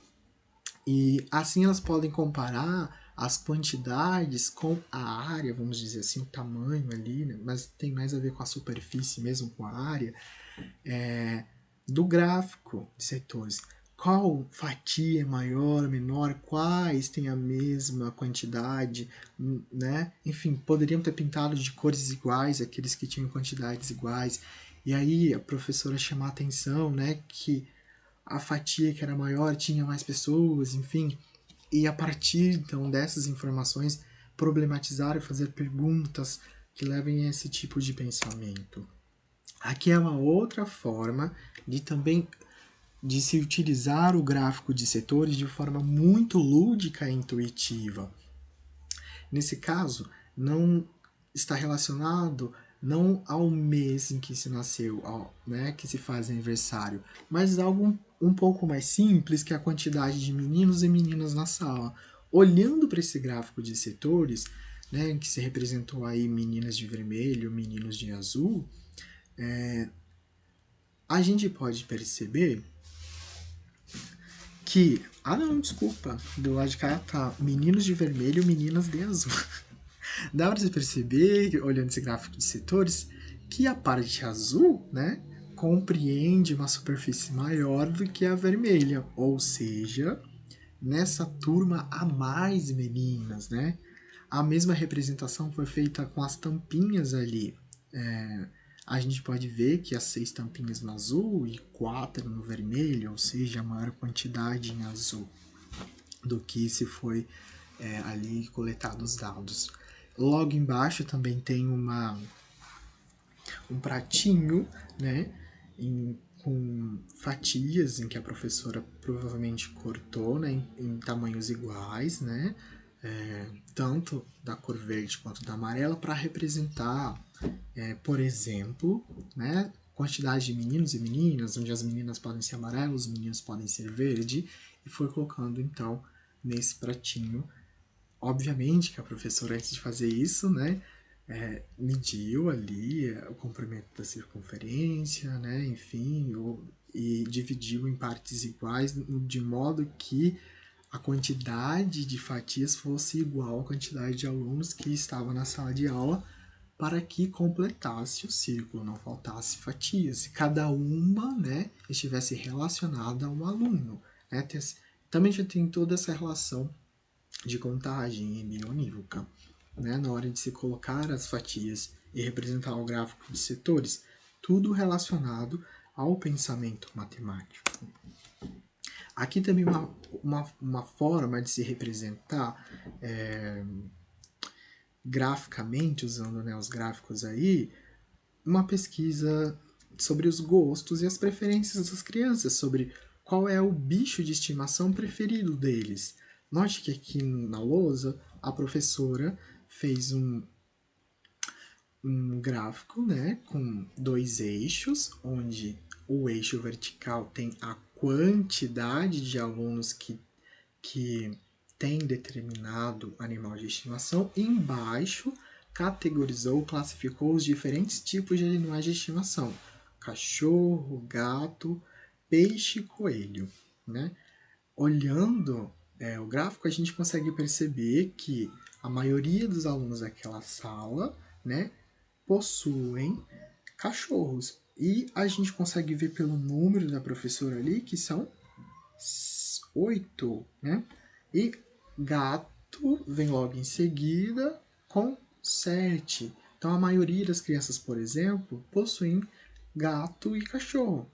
E assim elas podem comparar as quantidades com a área, vamos dizer assim, o tamanho ali, né, mas tem mais a ver com a superfície mesmo, com a área, do gráfico de setores. Qual fatia é maior, menor, quais têm a mesma quantidade, né? Enfim, poderiam ter pintado de cores iguais aqueles que tinham quantidades iguais. E aí a professora chama a atenção, né, que a fatia que era maior tinha mais pessoas, enfim. E a partir, então, dessas informações, problematizar e fazer perguntas que levem a esse tipo de pensamento. Aqui é uma outra forma de também de se utilizar o gráfico de setores de forma muito lúdica e intuitiva. Nesse caso, não está relacionado não ao mês em que se nasceu, né, que se faz aniversário, mas algo um pouco mais simples, que é a quantidade de meninos e meninas na sala. Olhando para esse gráfico de setores, né, que se representou aí meninas de vermelho, meninos de azul, a gente pode perceber que... Ah, não, desculpa. Do lado de cá tá meninos de vermelho, meninas de azul. Dá para você perceber, olhando esse gráfico de setores, que a parte azul, né, compreende uma superfície maior do que a vermelha. Ou seja, nessa turma há mais meninas, né? A mesma representação foi feita com as tampinhas ali. A gente pode ver que as 6 tampinhas no azul e 4 no vermelho, ou seja, a maior quantidade em azul do que se foi ali coletado os dados. Logo embaixo também tem um pratinho, né, com fatias em que a professora provavelmente cortou, né, em tamanhos iguais, né, tanto da cor verde quanto da amarela, para representar, por exemplo, né, quantidade de meninos e meninas, onde as meninas podem ser amarelas, os meninos podem ser verde, e foi colocando então nesse pratinho. Obviamente que a professora, antes de fazer isso, né, mediu ali o comprimento da circunferência, né, enfim, e dividiu em partes iguais, de modo que a quantidade de fatias fosse igual à quantidade de alunos que estavam na sala de aula, para que completasse o círculo, não faltasse fatias, e cada uma, né, estivesse relacionada a um aluno. Né? Também já tem toda essa relação de contagem embrionívoca, né? Na hora de se colocar as fatias e representar o gráfico de setores, tudo relacionado ao pensamento matemático. Aqui também uma forma de se representar graficamente, usando, né, os gráficos aí, uma pesquisa sobre os gostos e as preferências das crianças, sobre qual é o bicho de estimação preferido deles. Note que aqui na lousa a professora fez um gráfico, né, com 2 eixos, onde o eixo vertical tem a quantidade de alunos que tem determinado animal de estimação, e embaixo categorizou, classificou os diferentes tipos de animais de estimação: cachorro, gato, peixe e coelho. Né? Olhando o gráfico, a gente consegue perceber que a maioria dos alunos daquela sala, né, possuem cachorros. E a gente consegue ver pelo número da professora ali que são 8, né? E gato vem logo em seguida com 7. Então a maioria das crianças, por exemplo, possuem gato e cachorro.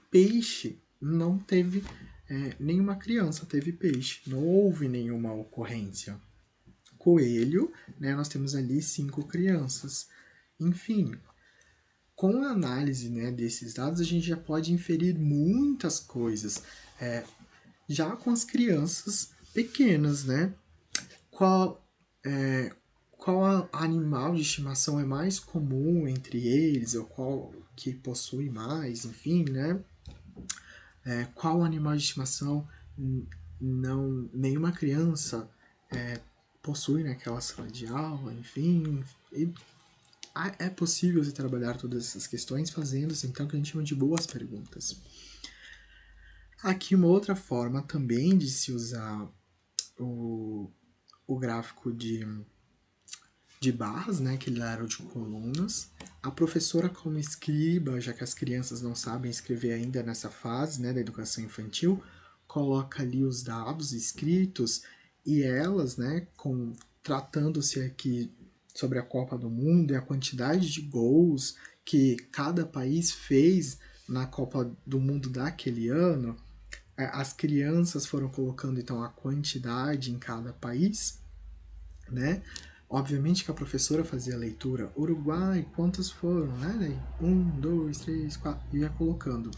Peixe não teve, nenhuma criança teve peixe, não houve nenhuma ocorrência. Coelho, né, nós temos ali 5 crianças. Enfim, com a análise, né, desses dados, a gente já pode inferir muitas coisas. Já com as crianças pequenas, né? Qual animal de estimação é mais comum entre eles, ou qual que possui mais, enfim, né? Qual animal de estimação nenhuma criança possui naquela sala de aula, enfim. E é possível se trabalhar todas essas questões fazendo-se, então, o que a gente chama de boas perguntas. Aqui uma outra forma também de se usar o gráfico de barras, né, que ele era de colunas. A professora, como escriba, já que as crianças não sabem escrever ainda nessa fase, né, da educação infantil, coloca ali os dados escritos, e elas, né, tratando-se aqui sobre a Copa do Mundo e a quantidade de gols que cada país fez na Copa do Mundo daquele ano, as crianças foram colocando então a quantidade em cada país, né? Obviamente que a professora fazia a leitura. Uruguai, quantos foram, né? 1, 2, 3, 4, e ia colocando.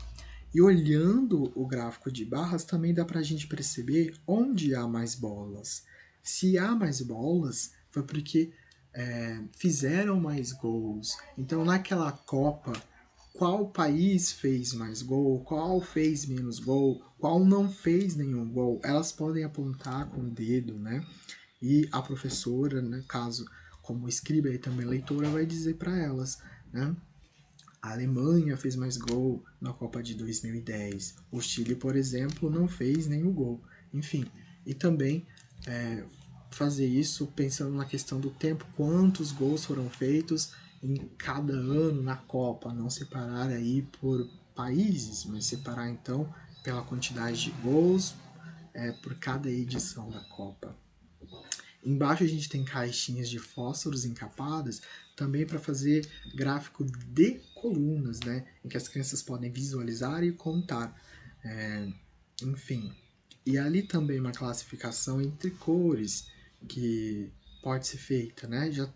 E olhando o gráfico de barras, também dá para a gente perceber onde há mais bolas. Se há mais bolas, foi porque fizeram mais gols. Então, naquela Copa, qual país fez mais gol, qual fez menos gol, qual não fez nenhum gol, elas podem apontar com o dedo, né? E a professora, no caso, como escriba e também leitora, vai dizer para elas, né? A Alemanha fez mais gol na Copa de 2010. O Chile, por exemplo, não fez nenhum gol. Enfim, e também fazer isso pensando na questão do tempo, quantos gols foram feitos em cada ano na Copa. Não separar aí por países, mas separar então pela quantidade de gols por cada edição da Copa. Embaixo a gente tem caixinhas de fósforos encapadas, também para fazer gráfico de colunas, né? Em que as crianças podem visualizar e contar. Enfim. E ali também uma classificação entre cores, que pode ser feita, né? Já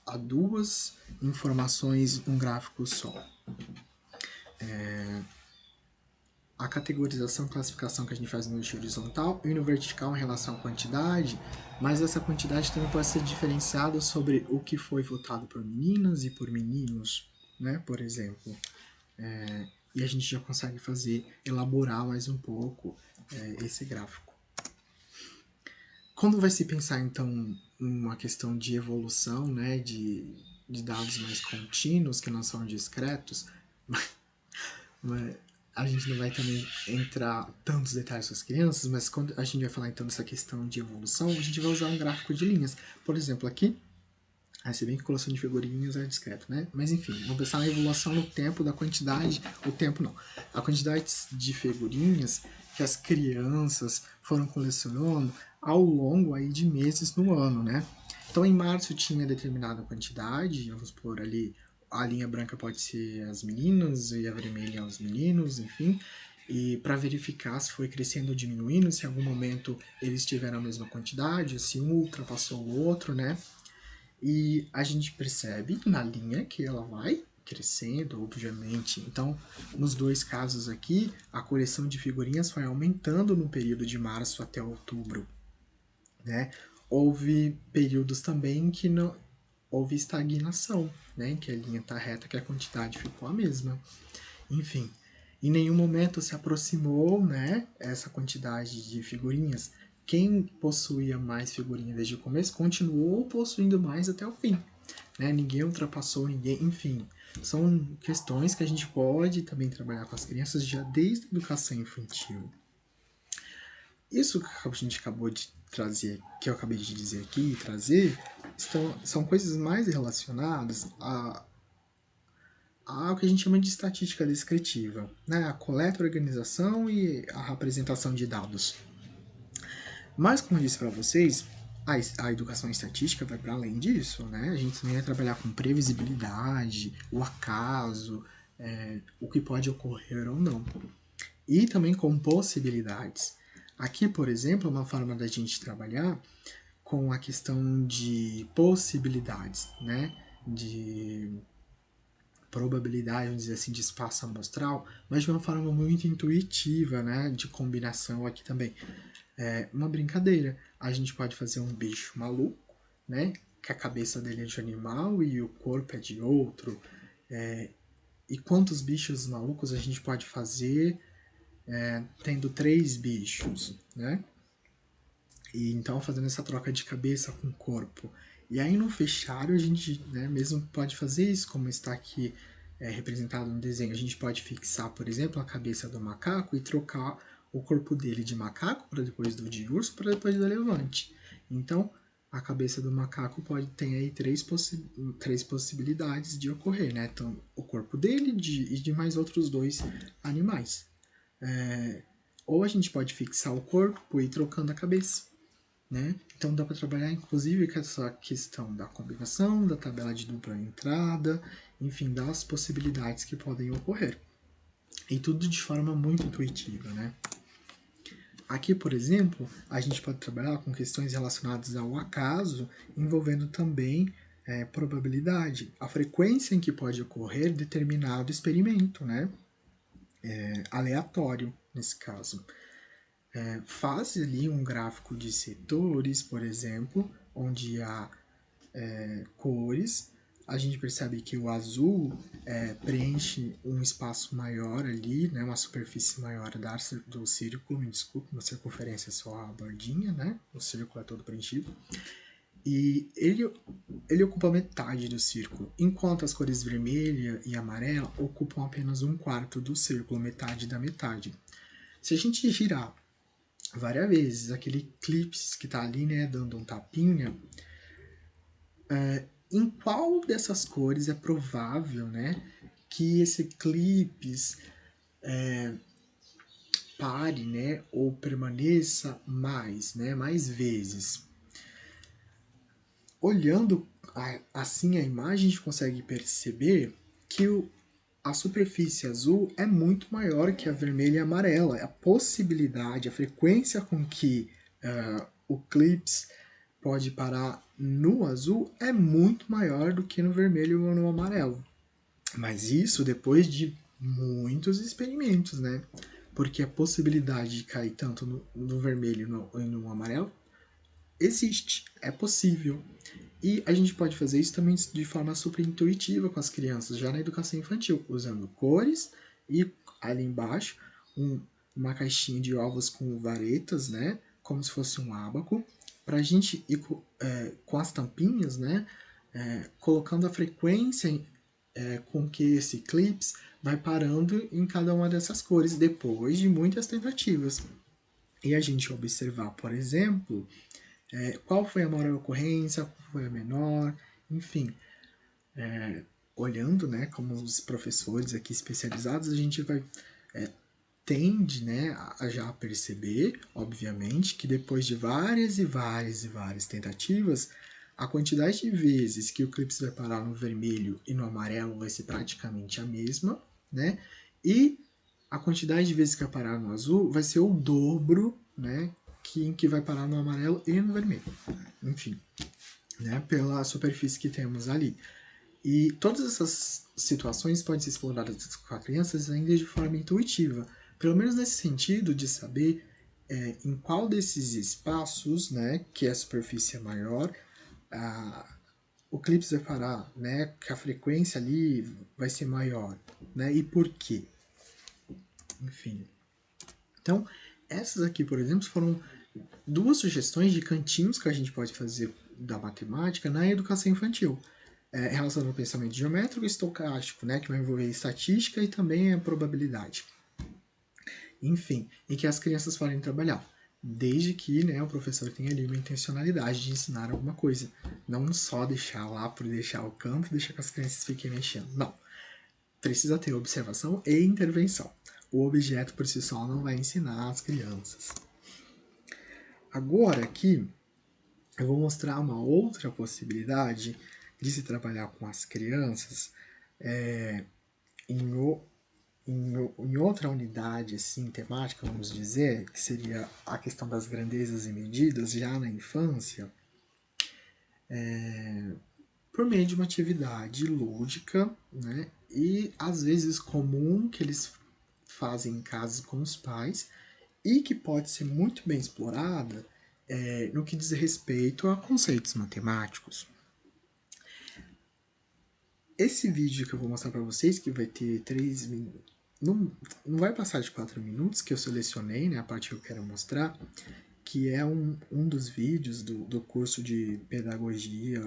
há duas informações num gráfico só. A categorização, classificação que a gente faz no eixo horizontal e no vertical em relação à quantidade, mas essa quantidade também pode ser diferenciada sobre o que foi votado por meninas e por meninos, né, por exemplo. E a gente já consegue elaborar mais um pouco esse gráfico. Quando vai se pensar, então, uma questão de evolução, né, de dados mais contínuos, que não são discretos, a gente não vai também entrar tantos detalhes com as crianças, mas quando a gente vai falar então dessa questão de evolução, a gente vai usar um gráfico de linhas. Por exemplo, aqui, se bem que a colação de figurinhas é discreto, né? Mas enfim, vamos pensar na evolução no tempo da quantidade, a quantidade de figurinhas que as crianças foram colecionando ao longo aí de meses no ano, né? Então, em março tinha determinada quantidade, vamos por ali, a linha branca pode ser as meninas e a vermelha os meninos, enfim. E para verificar se foi crescendo ou diminuindo, se em algum momento eles tiveram a mesma quantidade, se um ultrapassou o outro, né? E a gente percebe na linha que ela vai crescendo, obviamente. Então, nos dois casos aqui, a coleção de figurinhas foi aumentando no período de março até outubro, né? Houve períodos também que não houve estagnação, né? Que a linha está reta, que a quantidade ficou a mesma. Enfim, em nenhum momento se aproximou, né? Essa quantidade de figurinhas. Quem possuía mais figurinhas desde o começo continuou possuindo mais até o fim. Né? Ninguém ultrapassou ninguém, enfim. São questões que a gente pode também trabalhar com as crianças já desde a educação infantil. Isso que a gente acabou de trazer, que eu acabei de dizer aqui e trazer, são coisas mais relacionadas ao que a gente chama de estatística descritiva, né? A coleta, a organização e a apresentação de dados. Mas, como eu disse para vocês, a educação estatística vai para além disso, né? A gente também vai trabalhar com previsibilidade, o acaso, o que pode ocorrer ou não. E também com possibilidades. Aqui, por exemplo, uma forma da gente trabalhar com a questão de possibilidades, né? De probabilidade, vamos dizer assim, de espaço amostral, mas de uma forma muito intuitiva, né? De combinação aqui também. Uma brincadeira. A gente pode fazer um bicho maluco, né? Que a cabeça dele é de animal e o corpo é de outro. E quantos bichos malucos a gente pode fazer tendo 3 bichos, né? E então fazendo essa troca de cabeça com corpo. E aí no fichário a gente mesmo pode fazer isso, como está aqui representado no desenho. A gente pode fixar, por exemplo, a cabeça do macaco e trocar o corpo dele de macaco para depois do de urso para depois do elefante. Então a cabeça do macaco pode ter aí três possibilidades de ocorrer, né? Então o corpo dele e de mais outros 2 animais. Ou a gente pode fixar o corpo e ir trocando a cabeça. Né? Então dá para trabalhar inclusive com essa questão da combinação, da tabela de dupla entrada, enfim, das possibilidades que podem ocorrer. E tudo de forma muito intuitiva, né? Aqui, por exemplo, a gente pode trabalhar com questões relacionadas ao acaso, envolvendo também probabilidade, a frequência em que pode ocorrer determinado experimento, né? Aleatório, nesse caso. Faz ali um gráfico de setores, por exemplo, onde há cores. A gente percebe que o azul preenche um espaço maior ali, né, uma superfície maior do círculo, me desculpe, uma circunferência só a bordinha, né? O círculo é todo preenchido. E ele ocupa metade do círculo, enquanto as cores vermelha e amarela ocupam apenas um quarto do círculo, metade da metade. Se a gente girar várias vezes aquele eclipse que está ali, né, dando um tapinha, em qual dessas cores é provável, né, que esse eclipse pare, né, ou permaneça mais, né, mais vezes? Olhando assim a imagem, a gente consegue perceber que a superfície azul é muito maior que a vermelha e a amarela. A possibilidade, a frequência com que o eclipse pode parar no azul é muito maior do que no vermelho ou no amarelo. Mas isso depois de muitos experimentos, né? Porque a possibilidade de cair tanto no vermelho e no amarelo existe, é possível. E a gente pode fazer isso também de forma super intuitiva com as crianças, já na educação infantil, usando cores e ali embaixo uma caixinha de ovos com varetas, né? Como se fosse um ábaco, para a gente ir com as tampinhas, né? Colocando a frequência com que esse eclipse vai parando em cada uma dessas cores, depois de muitas tentativas. E a gente observar, por exemplo, qual foi a maior ocorrência, qual foi a menor, enfim. Olhando, né, como os professores aqui especializados, a gente vai tende, né, a já perceber, obviamente, que depois de várias e várias e várias tentativas, a quantidade de vezes que o eclipse vai parar no vermelho e no amarelo vai ser praticamente a mesma, né? E a quantidade de vezes que vai parar no azul vai ser o dobro, né, em que vai parar no amarelo e no vermelho. Enfim, né, pela superfície que temos ali. E todas essas situações podem ser exploradas com as crianças ainda de forma intuitiva, pelo menos nesse sentido de saber em qual desses espaços, né, que a superfície é maior, o eclipse vai parar, né, que a frequência ali vai ser maior, né, e por quê? Enfim. Então, essas aqui, por exemplo, foram duas sugestões de cantinhos que a gente pode fazer da matemática na educação infantil. Relacionado ao pensamento geométrico e estocástico, né, que vai envolver estatística e também a probabilidade. Enfim, em que as crianças podem trabalhar, desde que, né, o professor tenha ali uma intencionalidade de ensinar alguma coisa. Não só deixar lá por deixar o campo e deixar que as crianças fiquem mexendo. Não. Precisa ter observação e intervenção. O objeto por si só não vai ensinar as crianças. Agora aqui, eu vou mostrar uma outra possibilidade de se trabalhar com as crianças em outra unidade assim, temática, vamos dizer, que seria a questão das grandezas e medidas já na infância, por meio de uma atividade lúdica, né, e às vezes comum que eles fazem em casa com os pais e que pode ser muito bem explorada no que diz respeito a conceitos matemáticos. Esse vídeo que eu vou mostrar para vocês, que vai ter 3 minutos, não vai passar de 4 minutos, que eu selecionei, né, a parte que eu quero mostrar, que é um dos vídeos do curso de Pedagogia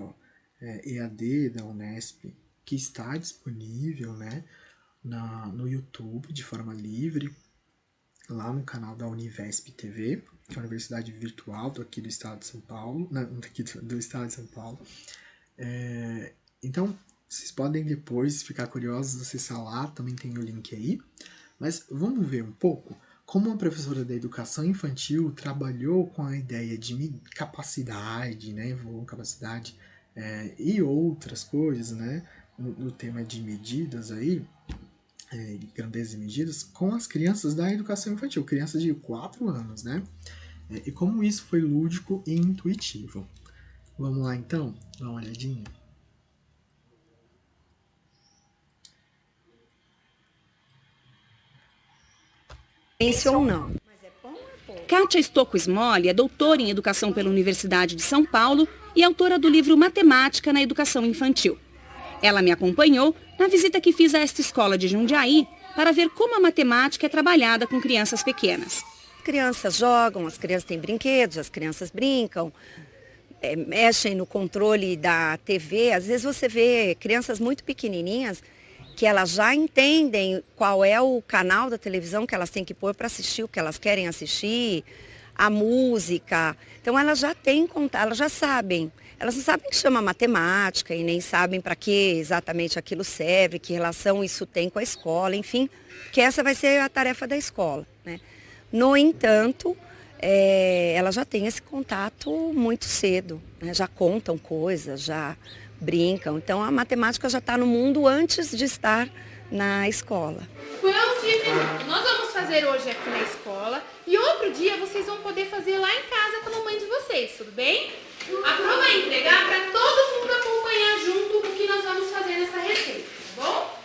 EAD da Unesp, que está disponível, né, no YouTube de forma livre, lá no canal da Univesp TV, que é a Universidade Virtual aqui do Estado de São Paulo, daqui do Estado de São Paulo. Então, vocês podem depois ficar curiosos, acessar lá, também tem o link aí. Mas vamos ver um pouco como a professora da educação infantil trabalhou com a ideia de capacidade, né, capacidade e outras coisas, né, no tema de medidas aí, grandezas e medidas com as crianças da educação infantil, crianças de 4 anos, né? E como isso foi lúdico e intuitivo. Vamos lá então, dar uma olhadinha. Ou não. Kátia Stocco Smolli é doutora em Educação pela Universidade de São Paulo e autora do livro Matemática na Educação Infantil. Ela me acompanhou na visita que fiz a esta escola de Jundiaí para ver como a matemática é trabalhada com crianças pequenas. As crianças jogam, as crianças têm brinquedos, as crianças brincam, mexem no controle da TV. Às vezes você vê crianças muito pequenininhas que elas já entendem qual é o canal da televisão que elas têm que pôr para assistir o que elas querem assistir, a música. Então elas já têm contato, elas já sabem. Elas não sabem que chama matemática e nem sabem para que exatamente aquilo serve, que relação isso tem com a escola, enfim, que essa vai ser a tarefa da escola, né? No entanto, elas já têm esse contato muito cedo, né? Já contam coisas, já brincam. Então a matemática já está no mundo antes de estar na escola. Quantos minutos nós vamos fazer hoje aqui na escola e outro dia vocês vão poder fazer lá em casa com a mamãe de vocês, tudo bem? A Pro vai entregar para todo mundo acompanhar junto o que nós vamos fazer nessa receita, tá bom?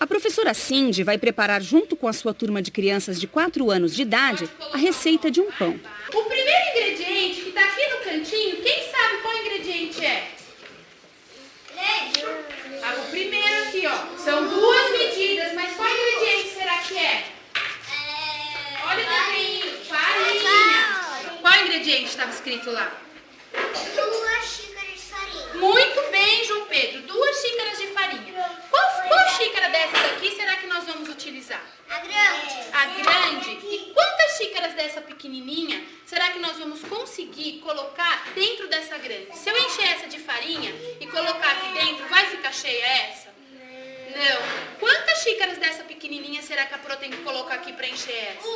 A professora Cindy vai preparar junto com a sua turma de crianças de 4 anos de idade a receita de um pão. O primeiro ingrediente que está aqui no cantinho, quem sabe qual ingrediente é? O primeiro aqui, ó, são 2 medidas, mas qual ingrediente será que é? Olha também, farinha. Qual ingrediente estava escrito lá? 2 xícaras de farinha. Muito bem, João Pedro, 2 xícaras de farinha. Qual xícara dessa daqui será que nós vamos utilizar? A grande. A grande? E quantas xícaras dessa pequenininha será que nós vamos conseguir colocar dentro dessa grande? Se eu encher essa de farinha e colocar aqui dentro, vai ficar cheia essa? Não. Quantas xícaras dessa pequenininha será que a Pro tem que colocar aqui para encher essa?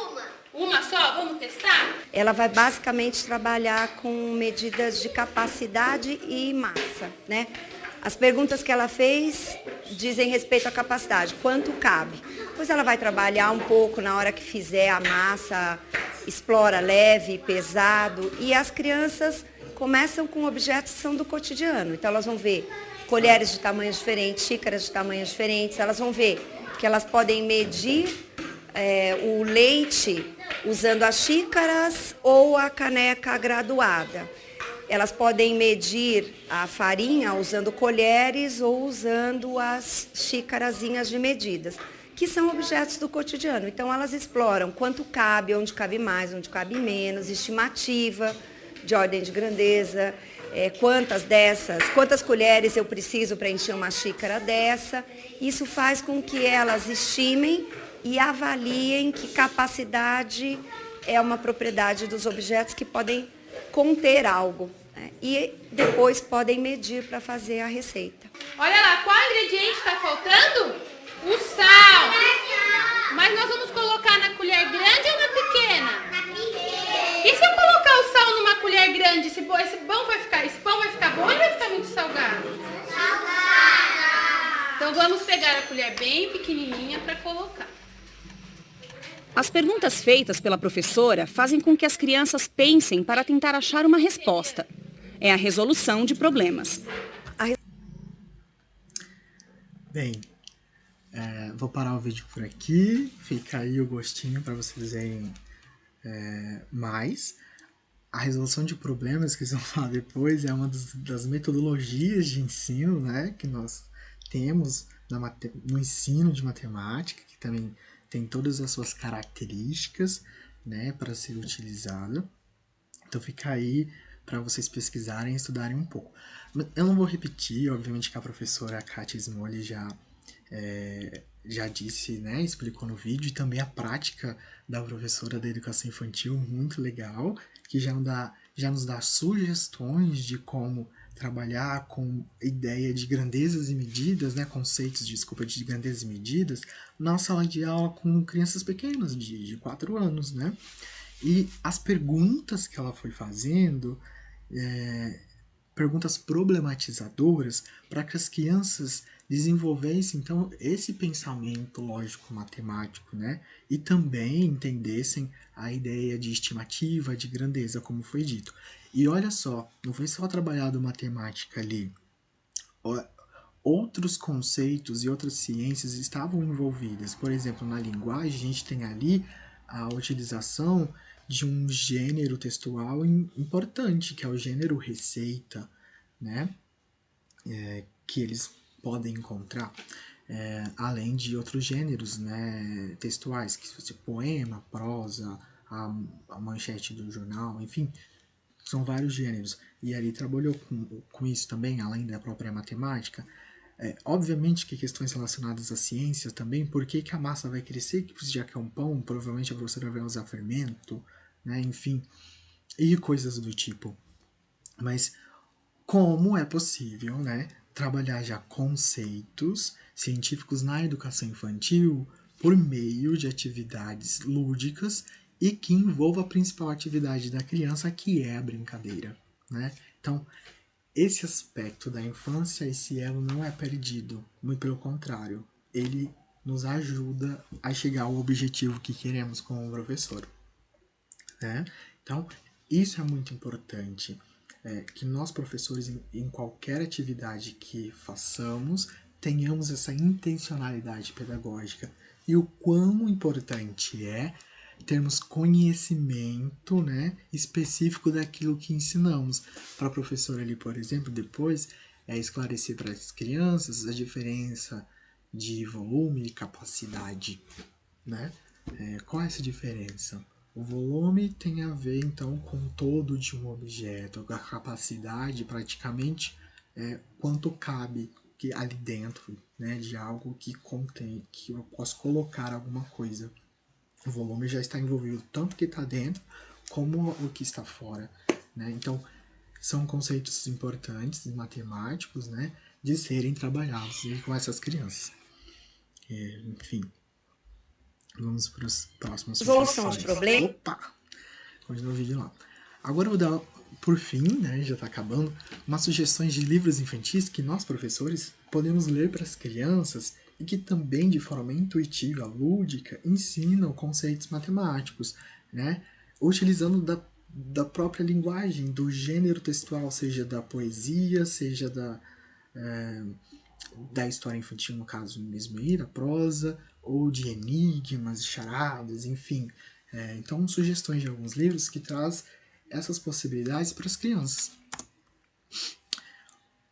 Uma só? Vamos testar? Ela vai basicamente trabalhar com medidas de capacidade e massa, né? As perguntas que ela fez dizem respeito à capacidade, quanto cabe. Depois ela vai trabalhar um pouco na hora que fizer a massa, explora leve, pesado, e as crianças começam com objetos que são do cotidiano. Então elas vão ver colheres de tamanhos diferentes, xícaras de tamanhos diferentes, elas vão ver que elas podem medir o leite usando as xícaras ou a caneca graduada. Elas podem medir a farinha usando colheres ou usando as xícarazinhas de medidas, que são objetos do cotidiano. Então elas exploram quanto cabe, onde cabe mais, onde cabe menos, estimativa de ordem de grandeza, quantas colheres eu preciso para encher uma xícara dessa. Isso faz com que elas estimem e avaliem que capacidade é uma propriedade dos objetos que podem conter algo, né? E depois podem medir para fazer a receita. Olha lá, qual ingrediente está faltando? O sal. Mas nós vamos colocar na colher grande ou na pequena? E se eu colocar o sal numa colher grande, esse pão vai ficar bom ou vai ficar muito salgado? Salgado. Então vamos pegar a colher bem pequenininha para colocar. As perguntas feitas pela professora fazem com que as crianças pensem para tentar achar uma resposta. É a resolução de problemas. Bem, vou parar o vídeo por aqui. Fica aí o gostinho para vocês verem mais. A resolução de problemas, que vocês vão falar depois, é uma das metodologias de ensino, né, que nós temos no ensino de matemática, que também tem todas as suas características, né, para ser utilizada. Então fica aí para vocês pesquisarem e estudarem um pouco. Eu não vou repetir, obviamente que a professora Kátia Smolli já disse, né, explicou no vídeo, e também a prática da professora da educação infantil, muito legal, que já nos dá sugestões de como trabalhar com ideia de grandezas e medidas, né, conceitos, de grandezas e medidas, na sala de aula com crianças pequenas, de 4 anos, né? E as perguntas que ela foi fazendo, perguntas problematizadoras, para que as crianças desenvolvesse, então, esse pensamento lógico-matemático, né? E também entendessem a ideia de estimativa, de grandeza, como foi dito. E olha só, não foi só trabalhado matemática ali. Outros conceitos e outras ciências estavam envolvidas. Por exemplo, na linguagem, a gente tem ali a utilização de um gênero textual importante, que é o gênero receita, né? Que eles podem encontrar, além de outros gêneros, né, textuais, que fosse poema, prosa, a manchete do jornal, enfim, são vários gêneros. E ali trabalhou com isso também, além da própria matemática. Obviamente que questões relacionadas à ciência também, por que a massa vai crescer, que já que é um pão, provavelmente a professora vai usar fermento, né, enfim, e coisas do tipo. Mas como é possível, né, trabalhar já conceitos científicos na educação infantil por meio de atividades lúdicas e que envolva a principal atividade da criança, que é a brincadeira, né? Então, esse aspecto da infância, esse elo não é perdido, muito pelo contrário, ele nos ajuda a chegar ao objetivo que queremos como professor, né? Então, isso é muito importante, que nós professores, em qualquer atividade que façamos, tenhamos essa intencionalidade pedagógica. E o quão importante é termos conhecimento, né, específico daquilo que ensinamos. Para a professora ali, por exemplo, depois esclarecer para as crianças a diferença de volume e capacidade, né? Qual é essa diferença? O volume tem a ver, então, com o todo de um objeto. A capacidade, praticamente, quanto cabe ali dentro, né, de algo que contém, que eu posso colocar alguma coisa. O volume já está envolvido tanto o que está dentro, como o que está fora, né? Então, são conceitos importantes, matemáticos, né, de serem trabalhados com essas crianças. Enfim. Vamos para os próximos Resolução de problemas. Opa! Continua o vídeo lá. Agora eu vou dar, por fim, né, já está acabando, umas sugestões de livros infantis que nós, professores, podemos ler para as crianças e que também, de forma intuitiva, lúdica, ensinam conceitos matemáticos, né, utilizando da própria linguagem, do gênero textual, seja da poesia, seja da história infantil, no caso mesmo aí, da prosa, ou de enigmas, charadas, enfim. Então, sugestões de alguns livros que traz essas possibilidades para as crianças.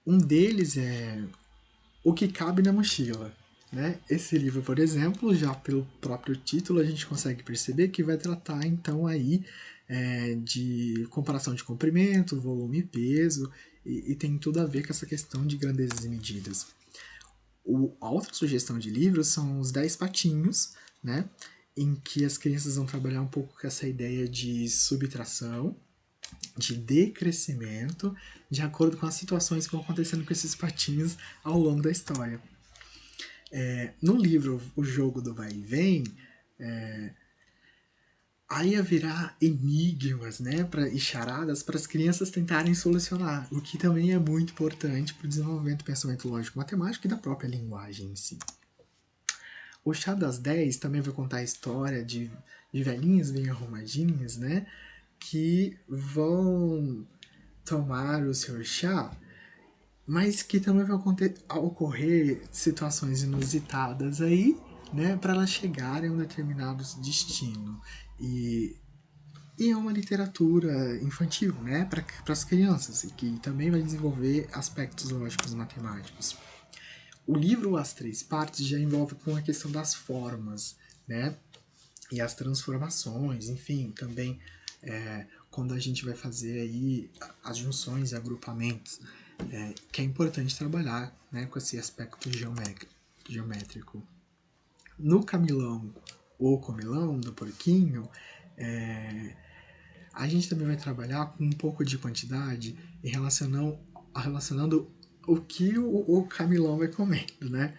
Um deles é O que Cabe na Mochila, né? Esse livro, por exemplo, já pelo próprio título, a gente consegue perceber que vai tratar, então, aí de comparação de comprimento, volume e peso, e tem tudo a ver com essa questão de grandezas e medidas. A outra sugestão de livros são os 10 patinhos, né, em que as crianças vão trabalhar um pouco com essa ideia de subtração, de decrescimento, de acordo com as situações que vão acontecendo com esses patinhos ao longo da história. No livro O Jogo do Vai e Vem, aí haverá enigmas, né, e charadas para as crianças tentarem solucionar, o que também é muito importante para o desenvolvimento do pensamento lógico-matemático e da própria linguagem em si. O Chá das 10 também vai contar a história de velhinhas bem arrumadinhas, né, que vão tomar o seu chá, mas que também vai ocorrer situações inusitadas aí, né, para elas chegarem a um determinado destino. E é uma literatura infantil, né, para as crianças, e que também vai desenvolver aspectos lógicos matemáticos. O livro As Três Partes já envolve com a questão das formas, né, e as transformações, enfim, também quando a gente vai fazer aí as junções e agrupamentos, que é importante trabalhar, né, com esse aspecto geométrico. No Camilão ou Comilão, do porquinho, a gente também vai trabalhar com um pouco de quantidade e relacionando o que o Camilão vai comendo, né?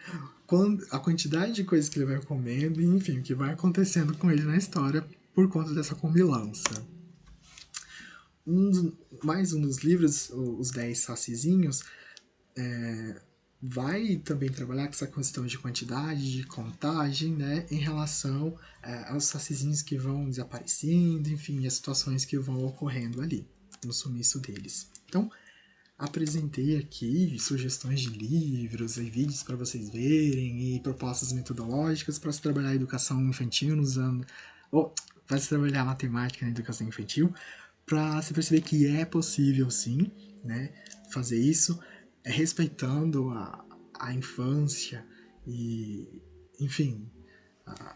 A quantidade de coisas que ele vai comendo e, enfim, o que vai acontecendo com ele na história por conta dessa comilança. Mais um dos livros, Os 10 Sacizinhos, vai também trabalhar com essa questão de quantidade, de contagem, né, em relação aos sacizinhos que vão desaparecendo, enfim, as situações que vão ocorrendo ali, no sumiço deles. Então, apresentei aqui sugestões de livros e vídeos para vocês verem e propostas metodológicas para se trabalhar a educação infantil para se trabalhar matemática na educação infantil, para se perceber que é possível sim, né, fazer isso, respeitando a infância e, enfim, a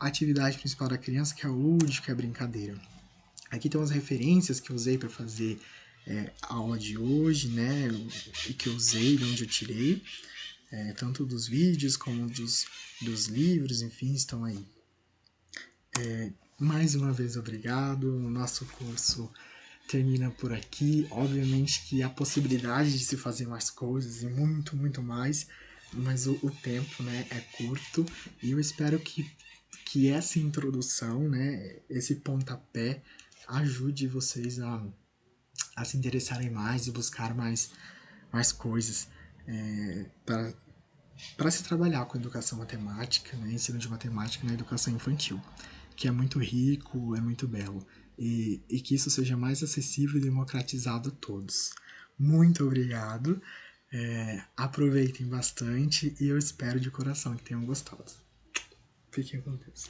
atividade principal da criança, que é o lúdico, que é a brincadeira. Aqui tem umas referências que eu usei para fazer a aula de hoje, né, e que eu usei, de onde eu tirei, tanto dos vídeos como dos livros, enfim, estão aí. Mais uma vez, obrigado. O nosso curso termina por aqui. Obviamente que há possibilidade de se fazer mais coisas e muito, muito mais, mas o tempo, né, é curto, e eu espero que essa introdução, né, esse pontapé, ajude vocês a se interessarem mais e buscar mais coisas para se trabalhar com educação matemática, né, ensino de matemática na educação infantil, que é muito rico, é muito belo, e que isso seja mais acessível e democratizado a todos. Muito obrigado, aproveitem bastante e eu espero de coração que tenham gostado. Fiquem com Deus.